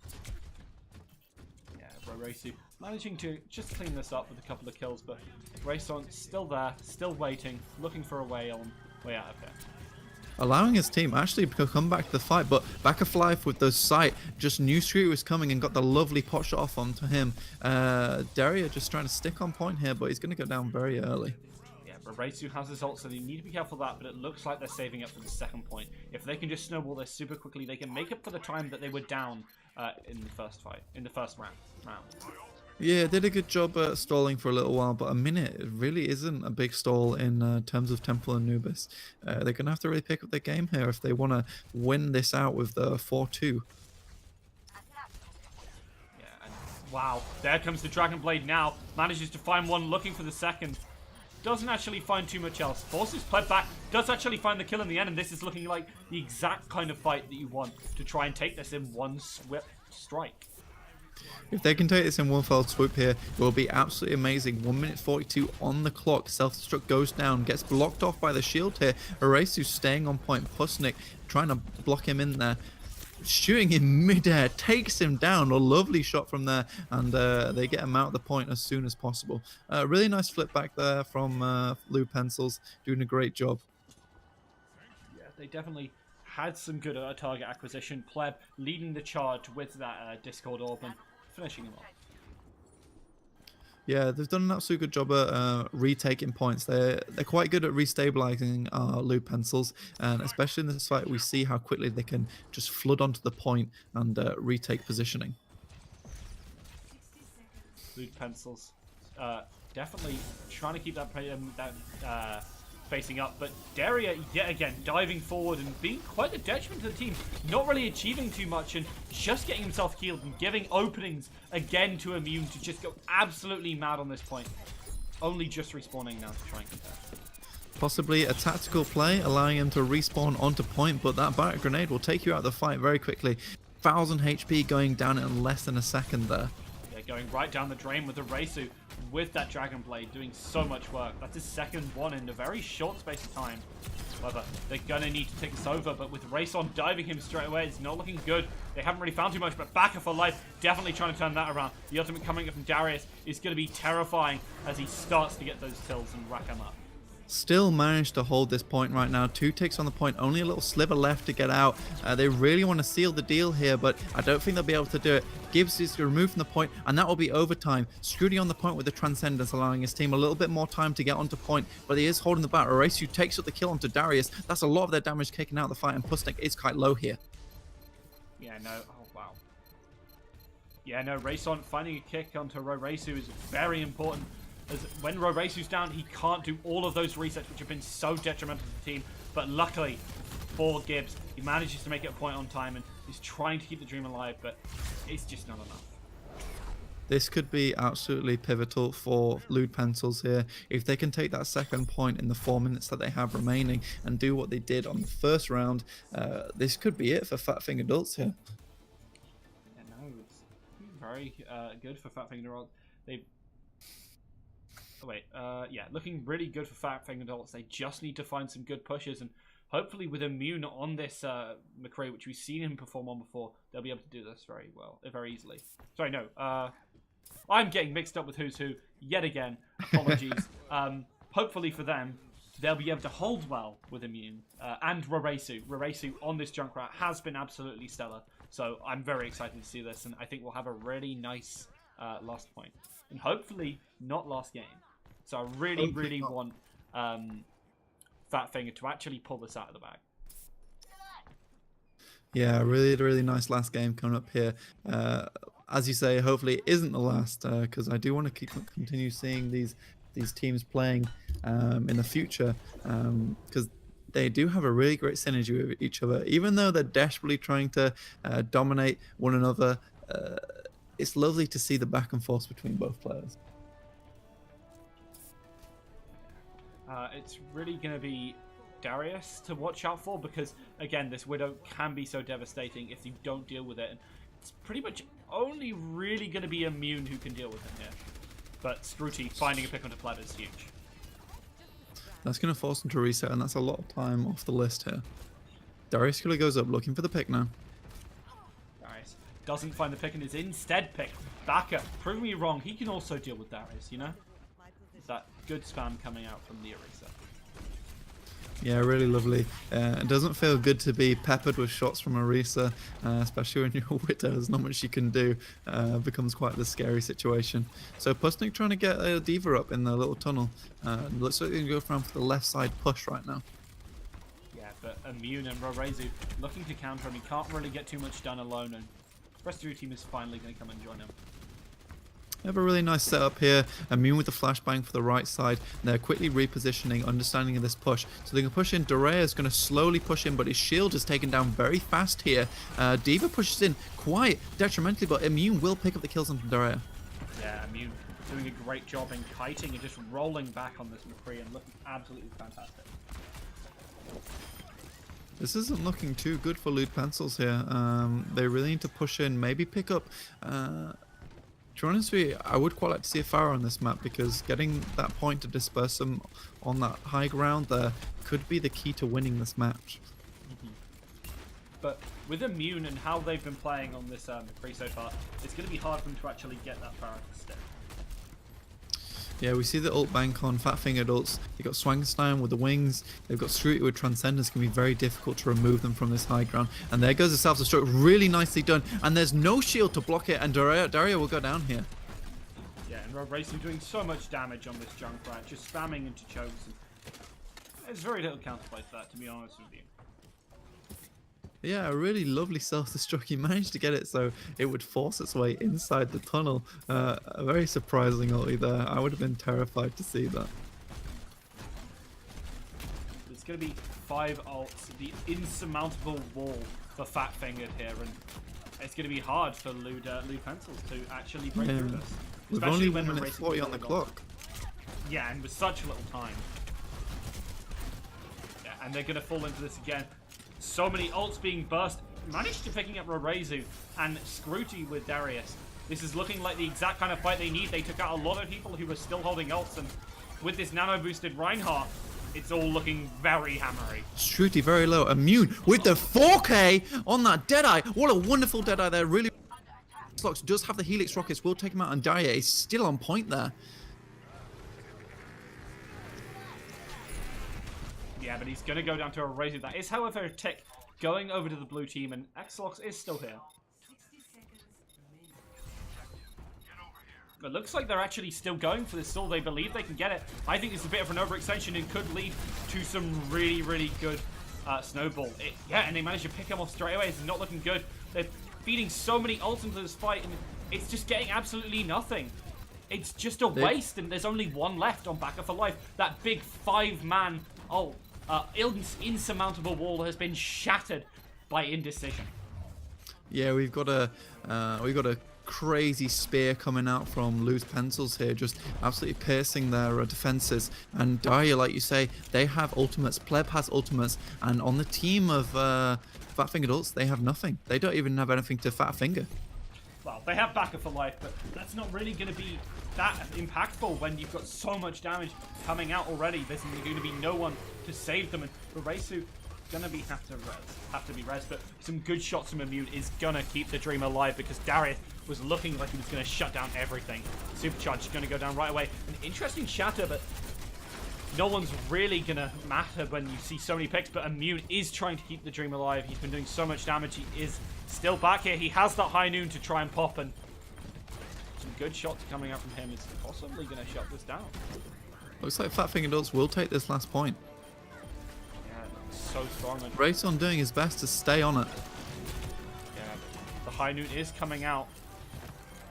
Speaker 2: Yeah, Raresu managing to just clean this up with a couple of kills, but Rayson still there, still waiting, looking for a way out of here.
Speaker 1: Allowing his team actually to come back to the fight, but Backer for Life with those sight just knew Street was coming and got the lovely pot shot off onto him. Daria just trying to stick on point here, but he's going to go down very early.
Speaker 2: Yeah, but Raisu has his ult, so they need to be careful of that, but it looks like they're saving up for the second point. If they can just snowball this super quickly, they can make up for the time that they were down in the first fight, in the first round.
Speaker 1: Yeah, did a good job stalling for a little while, but a minute really isn't a big stall in terms of Temple and Nubis. They're going to have to really pick up their game here if they want to win this out with the 4-2.
Speaker 2: Yeah, and wow, there comes the Dragon Blade now. Manages to find one, looking for the second. Doesn't actually find too much else. Forces Pleb back, does actually find the kill in the end, and this is looking like the exact kind of fight that you want to try and take this in one swift strike.
Speaker 1: If they can take this in one fell swoop here, it will be absolutely amazing. 1 minute 42 on the clock. Self-destruct goes down, gets blocked off by the shield here. Arasu staying on point. Pusnik trying to block him in there. Shooting him midair, takes him down. A lovely shot from there, and they get him out of the point as soon as possible. Really nice flip back there from Lou Pencils, doing a great job.
Speaker 2: Yeah, they definitely had some good target acquisition. Pleb leading the charge with that Discord Orb and finishing him off.
Speaker 1: Yeah, they've done an absolutely good job at retaking points. They're quite good at restabilizing our Lou Pencils, and especially in this fight, we see how quickly they can just flood onto the point and retake positioning. Lou
Speaker 2: Pencils, definitely trying to keep that facing up. But Daria, yet again, diving forward and being quite a detriment to the team. Not really achieving too much and just getting himself killed and giving openings again to Immune to just go absolutely mad on this point. Only just respawning now to try and contest.
Speaker 1: Possibly a tactical play, allowing him to respawn onto point, but that barret grenade will take you out of the fight very quickly. 1000 HP going down in less than a second there.
Speaker 2: Yeah, going right down the drain with the Reisu, with that Dragon Blade, doing so much work. That's his second one in a very short space of time. However, they're gonna need to take this over, but with Rayson diving him straight away, it's not looking good. They haven't really found too much, but Baka for life, definitely trying to turn that around. The ultimate coming up from Darius is gonna be terrifying as he starts to get those kills and rack them up.
Speaker 1: Still managed to hold this point right now. 2 ticks on the point, only a little sliver left to get out. They really want to seal the deal here, but I don't think they'll be able to do it. Gibbs is removed from the point, and that will be overtime. Scrudy on the point with the Transcendence, allowing his team a little bit more time to get onto point, but he is holding the bat. Horatio takes up the kill onto Darius. That's a lot of their damage taken out of the fight, and Pusnik is quite low here.
Speaker 2: Yeah, no, oh wow. Yeah, no, Rayson finding a kick onto Roresu is very important. As when Roresu's down, he can't do all of those resets, which have been so detrimental to the team. But luckily for Gibbs, he manages to make it a point on time and he's trying to keep the dream alive, but it's just not enough.
Speaker 1: This could be absolutely pivotal for Lewd Pencils here. If they can take that second point in the 4 minutes that they have remaining and do what they did on the first round, this could be it for Fat Finger Adults here.
Speaker 2: Yeah, no, it's very good for Fat Finger Adults. They've yeah, looking really good for Fat Finger Adults. They just need to find some good pushes, and hopefully with Immune on this McCree, which we've seen him perform on before, they'll be able to do this very well, very easily. Sorry, no, I'm getting mixed up with Who's Who yet again. Apologies. Hopefully for them, they'll be able to hold well with Immune and Roresu. Roresu on this Junkrat has been absolutely stellar, so I'm very excited to see this, and I think we'll have a really nice last point, and hopefully not last game. So I really want Fat Finger to actually pull this out of the bag.
Speaker 1: Yeah, really nice last game coming up here. As you say, hopefully it isn't the last, because I do want to continue seeing these teams playing in the future, because they do have a really great synergy with each other. Even though they're desperately trying to dominate one another, it's lovely to see the back and forth between both players.
Speaker 2: It's really going to be Darius to watch out for, because again, this Widow can be so devastating if you don't deal with it, and it's pretty much only really going to be Immune who can deal with him here. But Scruty finding a pick onto Plaid is huge.
Speaker 1: That's going to force him to reset, and that's a lot of time off the list here. Darius Killer goes up looking for the pick now.
Speaker 2: Darius doesn't find the pick and is instead picked. Baka, prove me wrong, he can also deal with Darius, you know? That good spam coming out from the Eraser.
Speaker 1: Yeah, really lovely. It doesn't feel good to be peppered with shots from Arisa, especially when you're a Widow. There's not much you can do. Becomes quite the scary situation. So Pusnik trying to get Diva up in the little tunnel. Looks like they're going to go around for the left side push right now.
Speaker 2: Yeah, but Immune and Rorezu looking to counter him. He can't really get too much done alone, and the rest of your team is finally going to come and join him.
Speaker 1: They have a really nice setup here. Immune with the flashbang for the right side. They're quickly repositioning, understanding of this push. So they can push in. Dorea is going to slowly push in, but his shield is taken down very fast here. Diva pushes in quite detrimentally, but Immune will pick up the kills on Dorea.
Speaker 2: Yeah, Immune doing a great job in kiting and just rolling back on this McCree and looking absolutely fantastic.
Speaker 1: This isn't looking too good for Lewd Pencils here. They really need to push in, maybe pick up... To be honest with you, I would quite like to see a Pharaoh on this map, because getting that point to disperse them on that high ground there could be the key to winning this match.
Speaker 2: But with Immune and how they've been playing on this McCree so far, it's going to be hard for them to actually get that Pharaoh to stick.
Speaker 1: Yeah, we see the ult bank on Fat Finger Adults. They've got Swangenstein with the wings. They've got Scruty with Transcendence. It can be very difficult to remove them from this high ground. And there goes the self-destruct. Really nicely done. And there's no shield to block it. And Daria will go down here.
Speaker 2: Yeah, and Roresu doing so much damage on this Junkrat, just spamming into chokes. And there's very little counterplay to that, to be honest with you.
Speaker 1: Yeah, a really lovely self-destruct. He managed to get it so it would force its way inside the tunnel. A very surprising ulti there. I would have been terrified to see that.
Speaker 2: it's going to be 5 ults, the insurmountable wall for Fat Fingered here, and it's going to be hard for Lou Pencils to actually break through this.
Speaker 1: With
Speaker 2: Especially
Speaker 1: only
Speaker 2: when
Speaker 1: 1
Speaker 2: we're
Speaker 1: minute
Speaker 2: racing
Speaker 1: 40 on
Speaker 2: for
Speaker 1: the
Speaker 2: the
Speaker 1: clock.
Speaker 2: Yeah, and with such little time. Yeah, and they're going to fall into this again. So many ults being burst. Managed to picking up Rorezu and Scrooty with Darius. This is looking like the exact kind of fight they need. They took out a lot of people who were still holding ults, and with this nano-boosted Reinhardt, it's all looking very hammery.
Speaker 1: Shruti very low. Immune with the 4K on that Deadeye. What a wonderful Deadeye there. Really. Slox does have the Helix rockets. Will take him out, and Dyer is still on point there.
Speaker 2: Yeah, but he's going to go down to a Rorezu. That is, however, a tick going over to the blue team, and Xlox is still here. It looks like they're actually still going for this. Still, they believe they can get it. I think it's a bit of an overextension and could lead to some really, really good snowball. Yeah, and they managed to pick him off straight away. It's not looking good. They're feeding so many ults into this fight, and it's just getting absolutely nothing. It's just a waste, and there's only one left on Backer for Life. That big 5-man insurmountable wall has been shattered by indecision.
Speaker 1: Yeah, we've got a crazy spear coming out from Loose Pencils here, just absolutely piercing their defenses. And Dyer, like you say, they have ultimates. Pleb has ultimates, and on the team of Fat Fingered Ults, they have nothing. They don't even have anything to Fat Finger.
Speaker 2: Well, they have Backer for Life, but that's not really going to be that impactful when you've got so much damage coming out already. There's going to be no one to save them, and Rorezu gonna have to be res, but some good shots from Immune is gonna keep the dream alive, because Darius was looking like he was gonna shut down everything. Supercharge is gonna go down right away. An interesting shatter, but no one's really gonna matter when you see so many picks. But Immune is trying to keep the dream alive. He's been doing so much damage. He is still back here. He has that high noon to try and pop, and some good shots coming out from him is possibly gonna shut this down.
Speaker 1: Looks like Fat Fingered Ults will take this last point.
Speaker 2: So strong. And
Speaker 1: Rayson doing his best to stay on it.
Speaker 2: yeah, the high noon is coming out.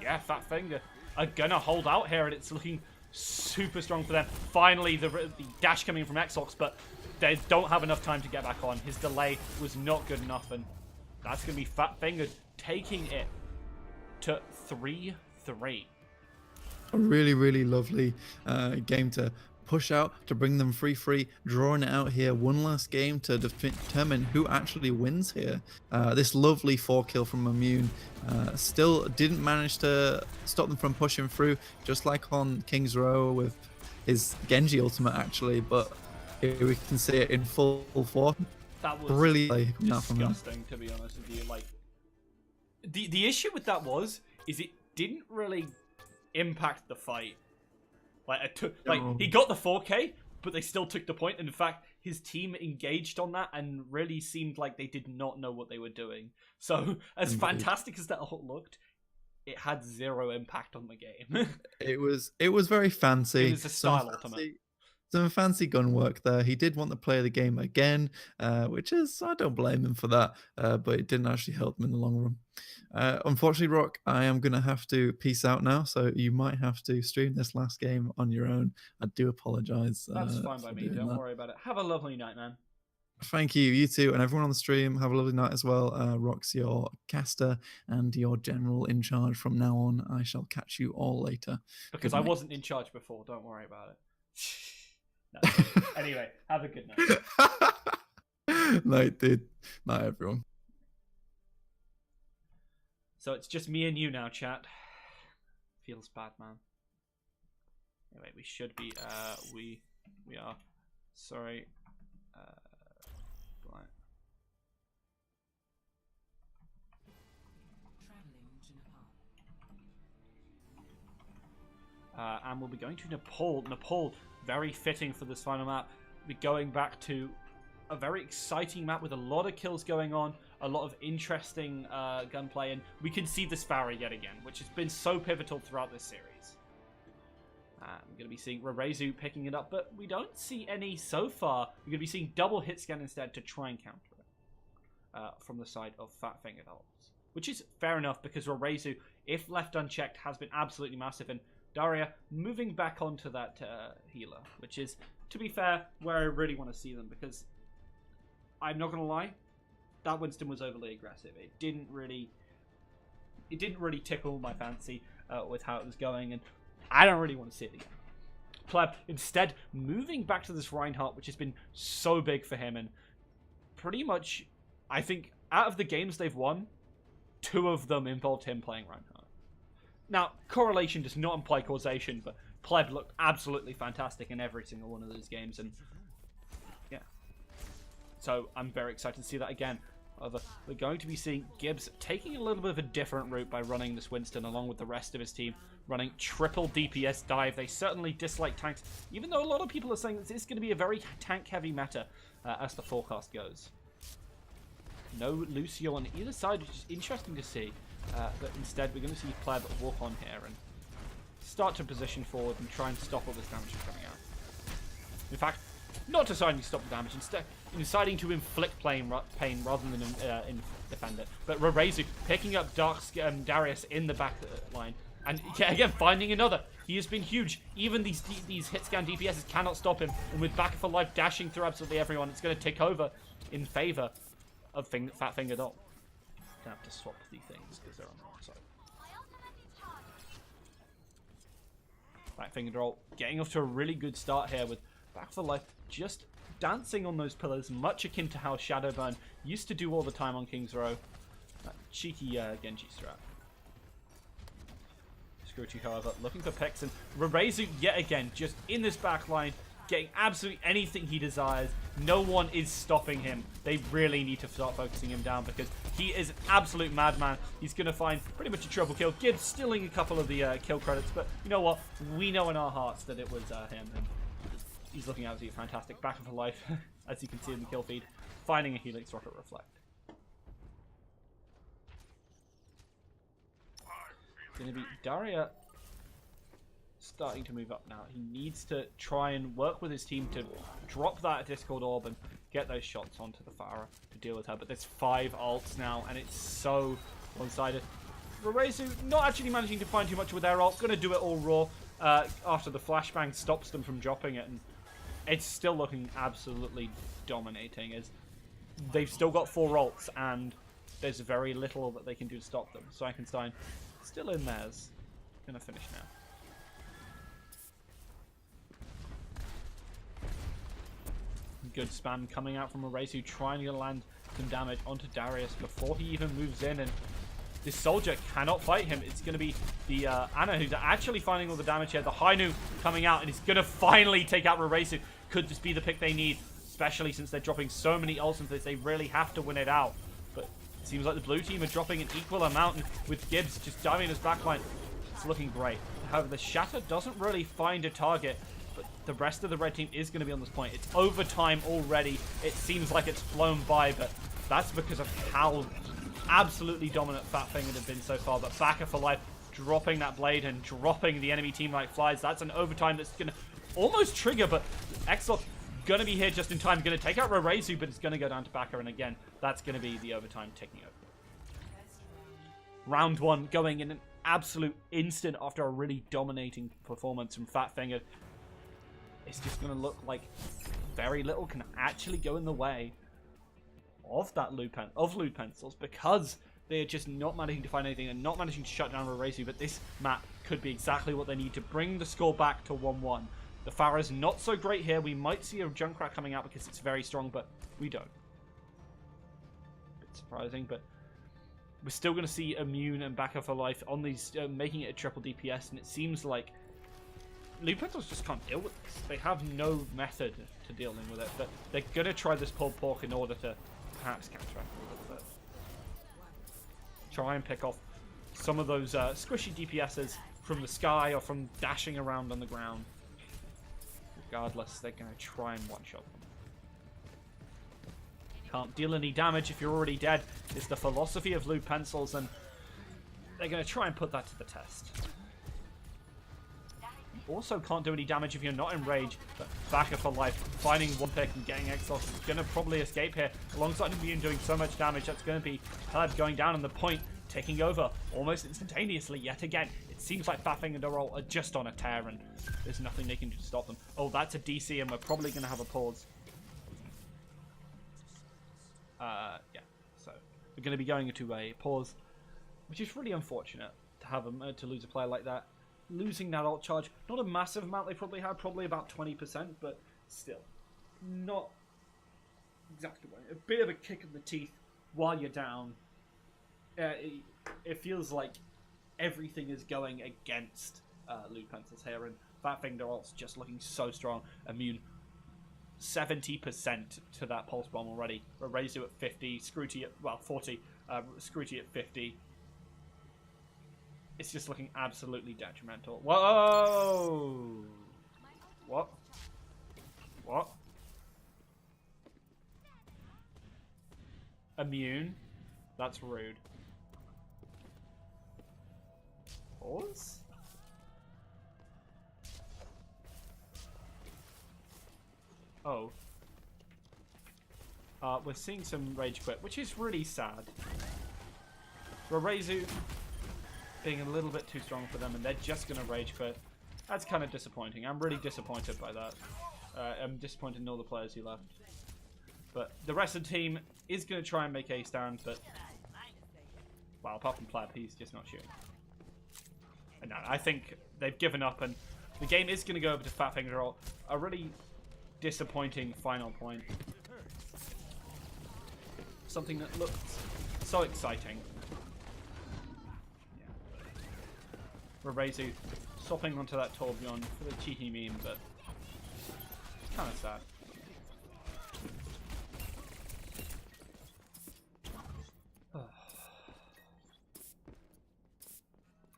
Speaker 2: Yeah, Fat Finger are gonna hold out here, and it's looking super strong for them. Finally, the dash coming from Xbox, but they don't have enough time to get back on. His delay was not good enough, and that's gonna be Fat Finger taking it to 3-3.
Speaker 1: A really, really lovely game to push out, to bring them 3-3, drawing it out here. One last game to determine who actually wins here. This lovely 4-kill from Immune still didn't manage to stop them from pushing through, just like on King's Row with his Genji ultimate actually, but here we can see it in full form.
Speaker 2: That was
Speaker 1: really
Speaker 2: disgusting, to be honest with you. Like, the issue with that is it didn't really impact the fight. Like, he got the 4K, but they still took the point. And in fact, his team engaged on that and really seemed like they did not know what they were doing. So, as fantastic as that ult looked, it had zero impact on the game.
Speaker 1: It was very fancy.
Speaker 2: It was a style ultimate.
Speaker 1: Some fancy gun work there. He did want to play the game again, which is, I don't blame him for that, but it didn't actually help him in the long run. Unfortunately, Rock, I am going to have to peace out now, so you might have to stream this last game on your own. I do apologize.
Speaker 2: That's fine by me. Don't worry about it. Have a lovely night, man.
Speaker 1: Thank you, you too, and everyone on the stream. Have a lovely night as well. Rock's your caster and your general in charge from now on. I shall catch you all later.
Speaker 2: Because I wasn't in charge before. Don't worry about it. No. Anyway, have a good night.
Speaker 1: Night, dude. Night, everyone.
Speaker 2: So it's just me and you now, chat. Feels bad, man. Anyway, we should be. We are. Sorry. Right. And we'll be going to Nepal. Nepal, very fitting for this final map. We're going back to a very exciting map with a lot of kills going on, a lot of interesting gunplay, and we can see the Sparrow yet again, which has been so pivotal throughout this series. I'm going to be seeing Rorezu picking it up, but we don't see any so far. We're going to be seeing double hit scan instead to try and counter it from the side of Fat Fingered Ults, which is fair enough because Rorezu, if left unchecked, has been absolutely massive, and Daria moving back onto that healer, which is, to be fair, where I really want to see them, because I'm not going to lie, that Winston was overly aggressive. It didn't really tickle my fancy with how it was going, and I don't really want to see it again. Pleb instead moving back to this Reinhardt, which has been so big for him, and pretty much, I think, out of the games they've won, 2 of them involved him playing Reinhardt. Now, correlation does not imply causation, but Pleb looked absolutely fantastic in every single one of those games, and yeah. So I'm very excited to see that again. However, we're going to be seeing Gibbs taking a little bit of a different route by running this Winston along with the rest of his team, running triple DPS dive. They certainly dislike tanks, even though a lot of people are saying this is going to be a very tank-heavy meta as the forecast goes. No Lucio on either side, which is interesting to see. But instead, we're going to see Pleb walk on here and start to position forward and try and stop all this damage from coming out. In fact, not deciding to stop the damage, instead deciding to inflict pain rather than defend it. But Rerezu picking up Darius in the back line, and again finding another. He has been huge. Even these hit scan DPSs cannot stop him. And with Backa for Life dashing through absolutely everyone, it's going to take over in favor of Fat Finger Doll. Gonna have to swap the things because they're on the wrong side. Fat Finger Doll getting off to a really good start here with Backa for Life just dancing on those pillars, much akin to how Shadowburn used to do all the time on King's Row. That cheeky Genji strat. Scrooge, however, looking for picks, and Rerezu yet again just in this back line, getting absolutely anything he desires. No one is stopping him. They really need to start focusing him down because he is an absolute madman. He's going to find pretty much a triple kill. Gibbs stealing a couple of the kill credits, but you know what? We know in our hearts that it was him. And he's looking absolutely fantastic. Backa for Life, as you can see in the kill feed, finding a Helix Rocket Reflect. Going to be Daria starting to move up now. He needs to try and work with his team to drop that Discord Orb and get those shots onto the Pharah to deal with her. But there's 5 ults now, and it's so one-sided. Rerezu not actually managing to find too much with their ult. Going to do it all raw after the flashbang stops them from dropping it. And it's still looking absolutely dominating as they've still got 4 ults, and there's very little that they can do to stop them. Seikenstein still in theirs. Going to finish now. Good spam coming out from Rerezu, trying to land some damage onto Darius before he even moves in, and this soldier cannot fight him. It's going to be the Ana who's actually finding all the damage here. The Hainu coming out, and he's going to finally take out Rerezu. Could this be the pick they need, especially since they're dropping so many ults into this? They really have to win it out, but it seems like the blue team are dropping an equal amount, and with Gibbs just diving his backline, it's looking great. However, the Shatter doesn't really find a target, but the rest of the red team is going to be on this point. It's overtime already. It seems like it's flown by, but that's because of how absolutely dominant Fat Finger have been so far. But Backa for Life dropping that blade and dropping the enemy team like flies. That's an overtime that's going to almost trigger, but Exo going to be here just in time. Going to take out Rerezu, but it's going to go down to Backa, and again, that's going to be the overtime taking over. Round 1 going in an absolute instant after a really dominating performance from Fat Finger. It's just going to look like very little can actually go in the way of that loot pencils because they are just not managing to find anything and not managing to shut down Rerezu. But this map could be exactly what they need to bring the score back to 1-1. The Pharah's not so great here. We might see a Junkrat coming out because it's very strong, but we don't. A bit surprising, but we're still going to see Immune and Backa for Life on these, making it a triple DPS, and it seems like loot pencils just can't deal with this. They have no method to dealing with it, but they're going to try this pulled pork in order to perhaps counteract it a little bit. Try and pick off some of those squishy DPSs from the sky or from dashing around on the ground. Regardless, they're going to try and one-shot them. Can't deal any damage if you're already dead. It's the philosophy of loot pencils, and they're going to try and put that to the test. Also can't do any damage if you're not in rage, but Backa for Life, finding one pick and getting Exhaust is going to probably escape here. Alongside him being doing so much damage, that's going to be Herb going down, and the point taking over almost instantaneously yet again. It seems like Fafing and Darol are just on a tear, and there's nothing they can do to stop them. Oh, that's a DC, and we're probably going to have a pause. Yeah, so we're going to be going into a pause, which is really unfortunate to have them to lose a player like that. Losing that ult charge, not a massive amount they probably had, probably about 20%, but still, not exactly right. A bit of a kick in the teeth while you're down. It feels like everything is going against Loot Pencils here, and Fat Finger ult's just looking so strong. Immune 70% to that pulse bomb already. Rezu at 50, Scrooty at 40, Scrooty at 50. It's just looking absolutely detrimental. Whoa! What? What? Immune? That's rude. Pause? Oh. We're seeing some rage quit, which is really sad. Rezu being a little bit too strong for them, and they're just going to rage quit. That's kind of disappointing. I'm really disappointed by that. I'm disappointed in all the players who left. But the rest of the team is going to try and make a stand, but... well, apart from Pleb, he's just not shooting. And no, I think they've given up, and the game is going to go over to Fat Finger. A really disappointing final point. Something that looked so exciting. Rezu swapping onto that Torbjorn for the cheeky meme, but it's kind of sad.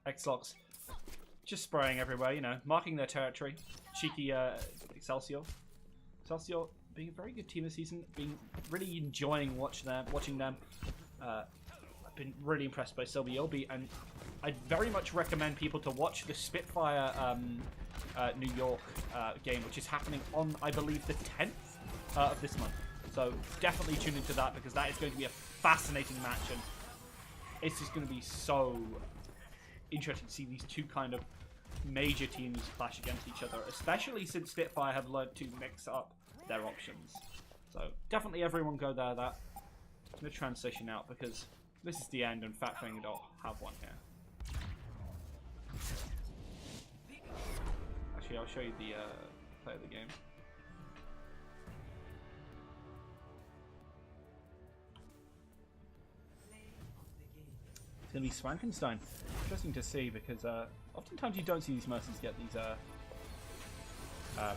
Speaker 2: Xlox just spraying everywhere, you know, marking their territory. Cheeky Excelsior. Excelsior being a very good team this season, being really enjoying watching them. I've been really impressed by Selby Yelby, and I'd very much recommend people to watch the Spitfire New York game, which is happening on, I believe, the 10th of this month. So definitely tune into that, because that is going to be a fascinating match, and it's just going to be so interesting to see these two kind of major teams clash against each other, especially since Spitfire have learned to mix up their options. So definitely everyone go there. I'm going to transition out because this is the end, and Fat Finger don't have one here. Actually, I'll show you the play of the game. It's going to be Swankenstein. Interesting to see, because oftentimes you don't see these Mercies get these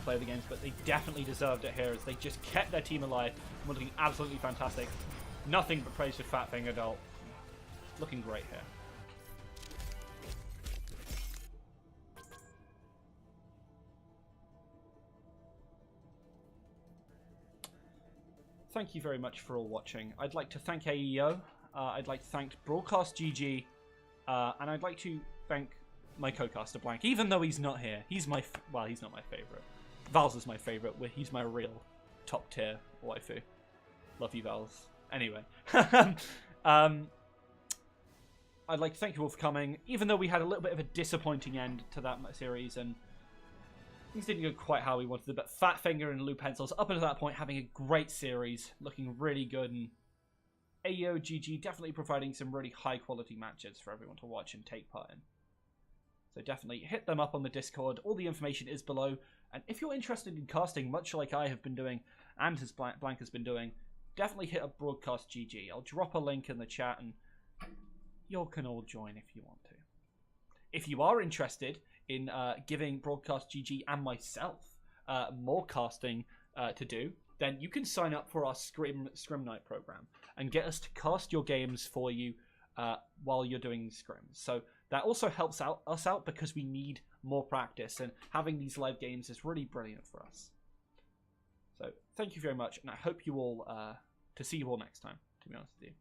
Speaker 2: play of the games, but they definitely deserved it here, as they just kept their team alive and were looking absolutely fantastic. Nothing but praise for Fat Finger Adult. Looking great here. Thank you very much for all watching. I'd like to thank AEO. I'd like to thank Broadcast GG, and I'd like to thank my co-caster Blank, even though he's not here. He's my he's not my favorite. Vals is my favorite. He's my real top tier waifu. Love you, Vals. Anyway, I'd like to thank you all for coming, even though we had a little bit of a disappointing end to that series, and things didn't go quite how we wanted, but Fat Finger and Loop Pencils, up until that point, having a great series, looking really good, and AEO GG definitely providing some really high-quality matches for everyone to watch and take part in. So definitely hit them up on the Discord. All the information is below, and if you're interested in casting, much like I have been doing, and as Blank has been doing, definitely hit up Broadcast GG. I'll drop a link in the chat, and you all can all join if you want to. If you are interested in giving Broadcast GG and myself more casting to do, then you can sign up for our Scrim Night program and get us to cast your games for you while you're doing scrims. So that also helps us out because we need more practice, and having these live games is really brilliant for us. So thank you very much, and I hope you all to see you all next time, to be honest with you.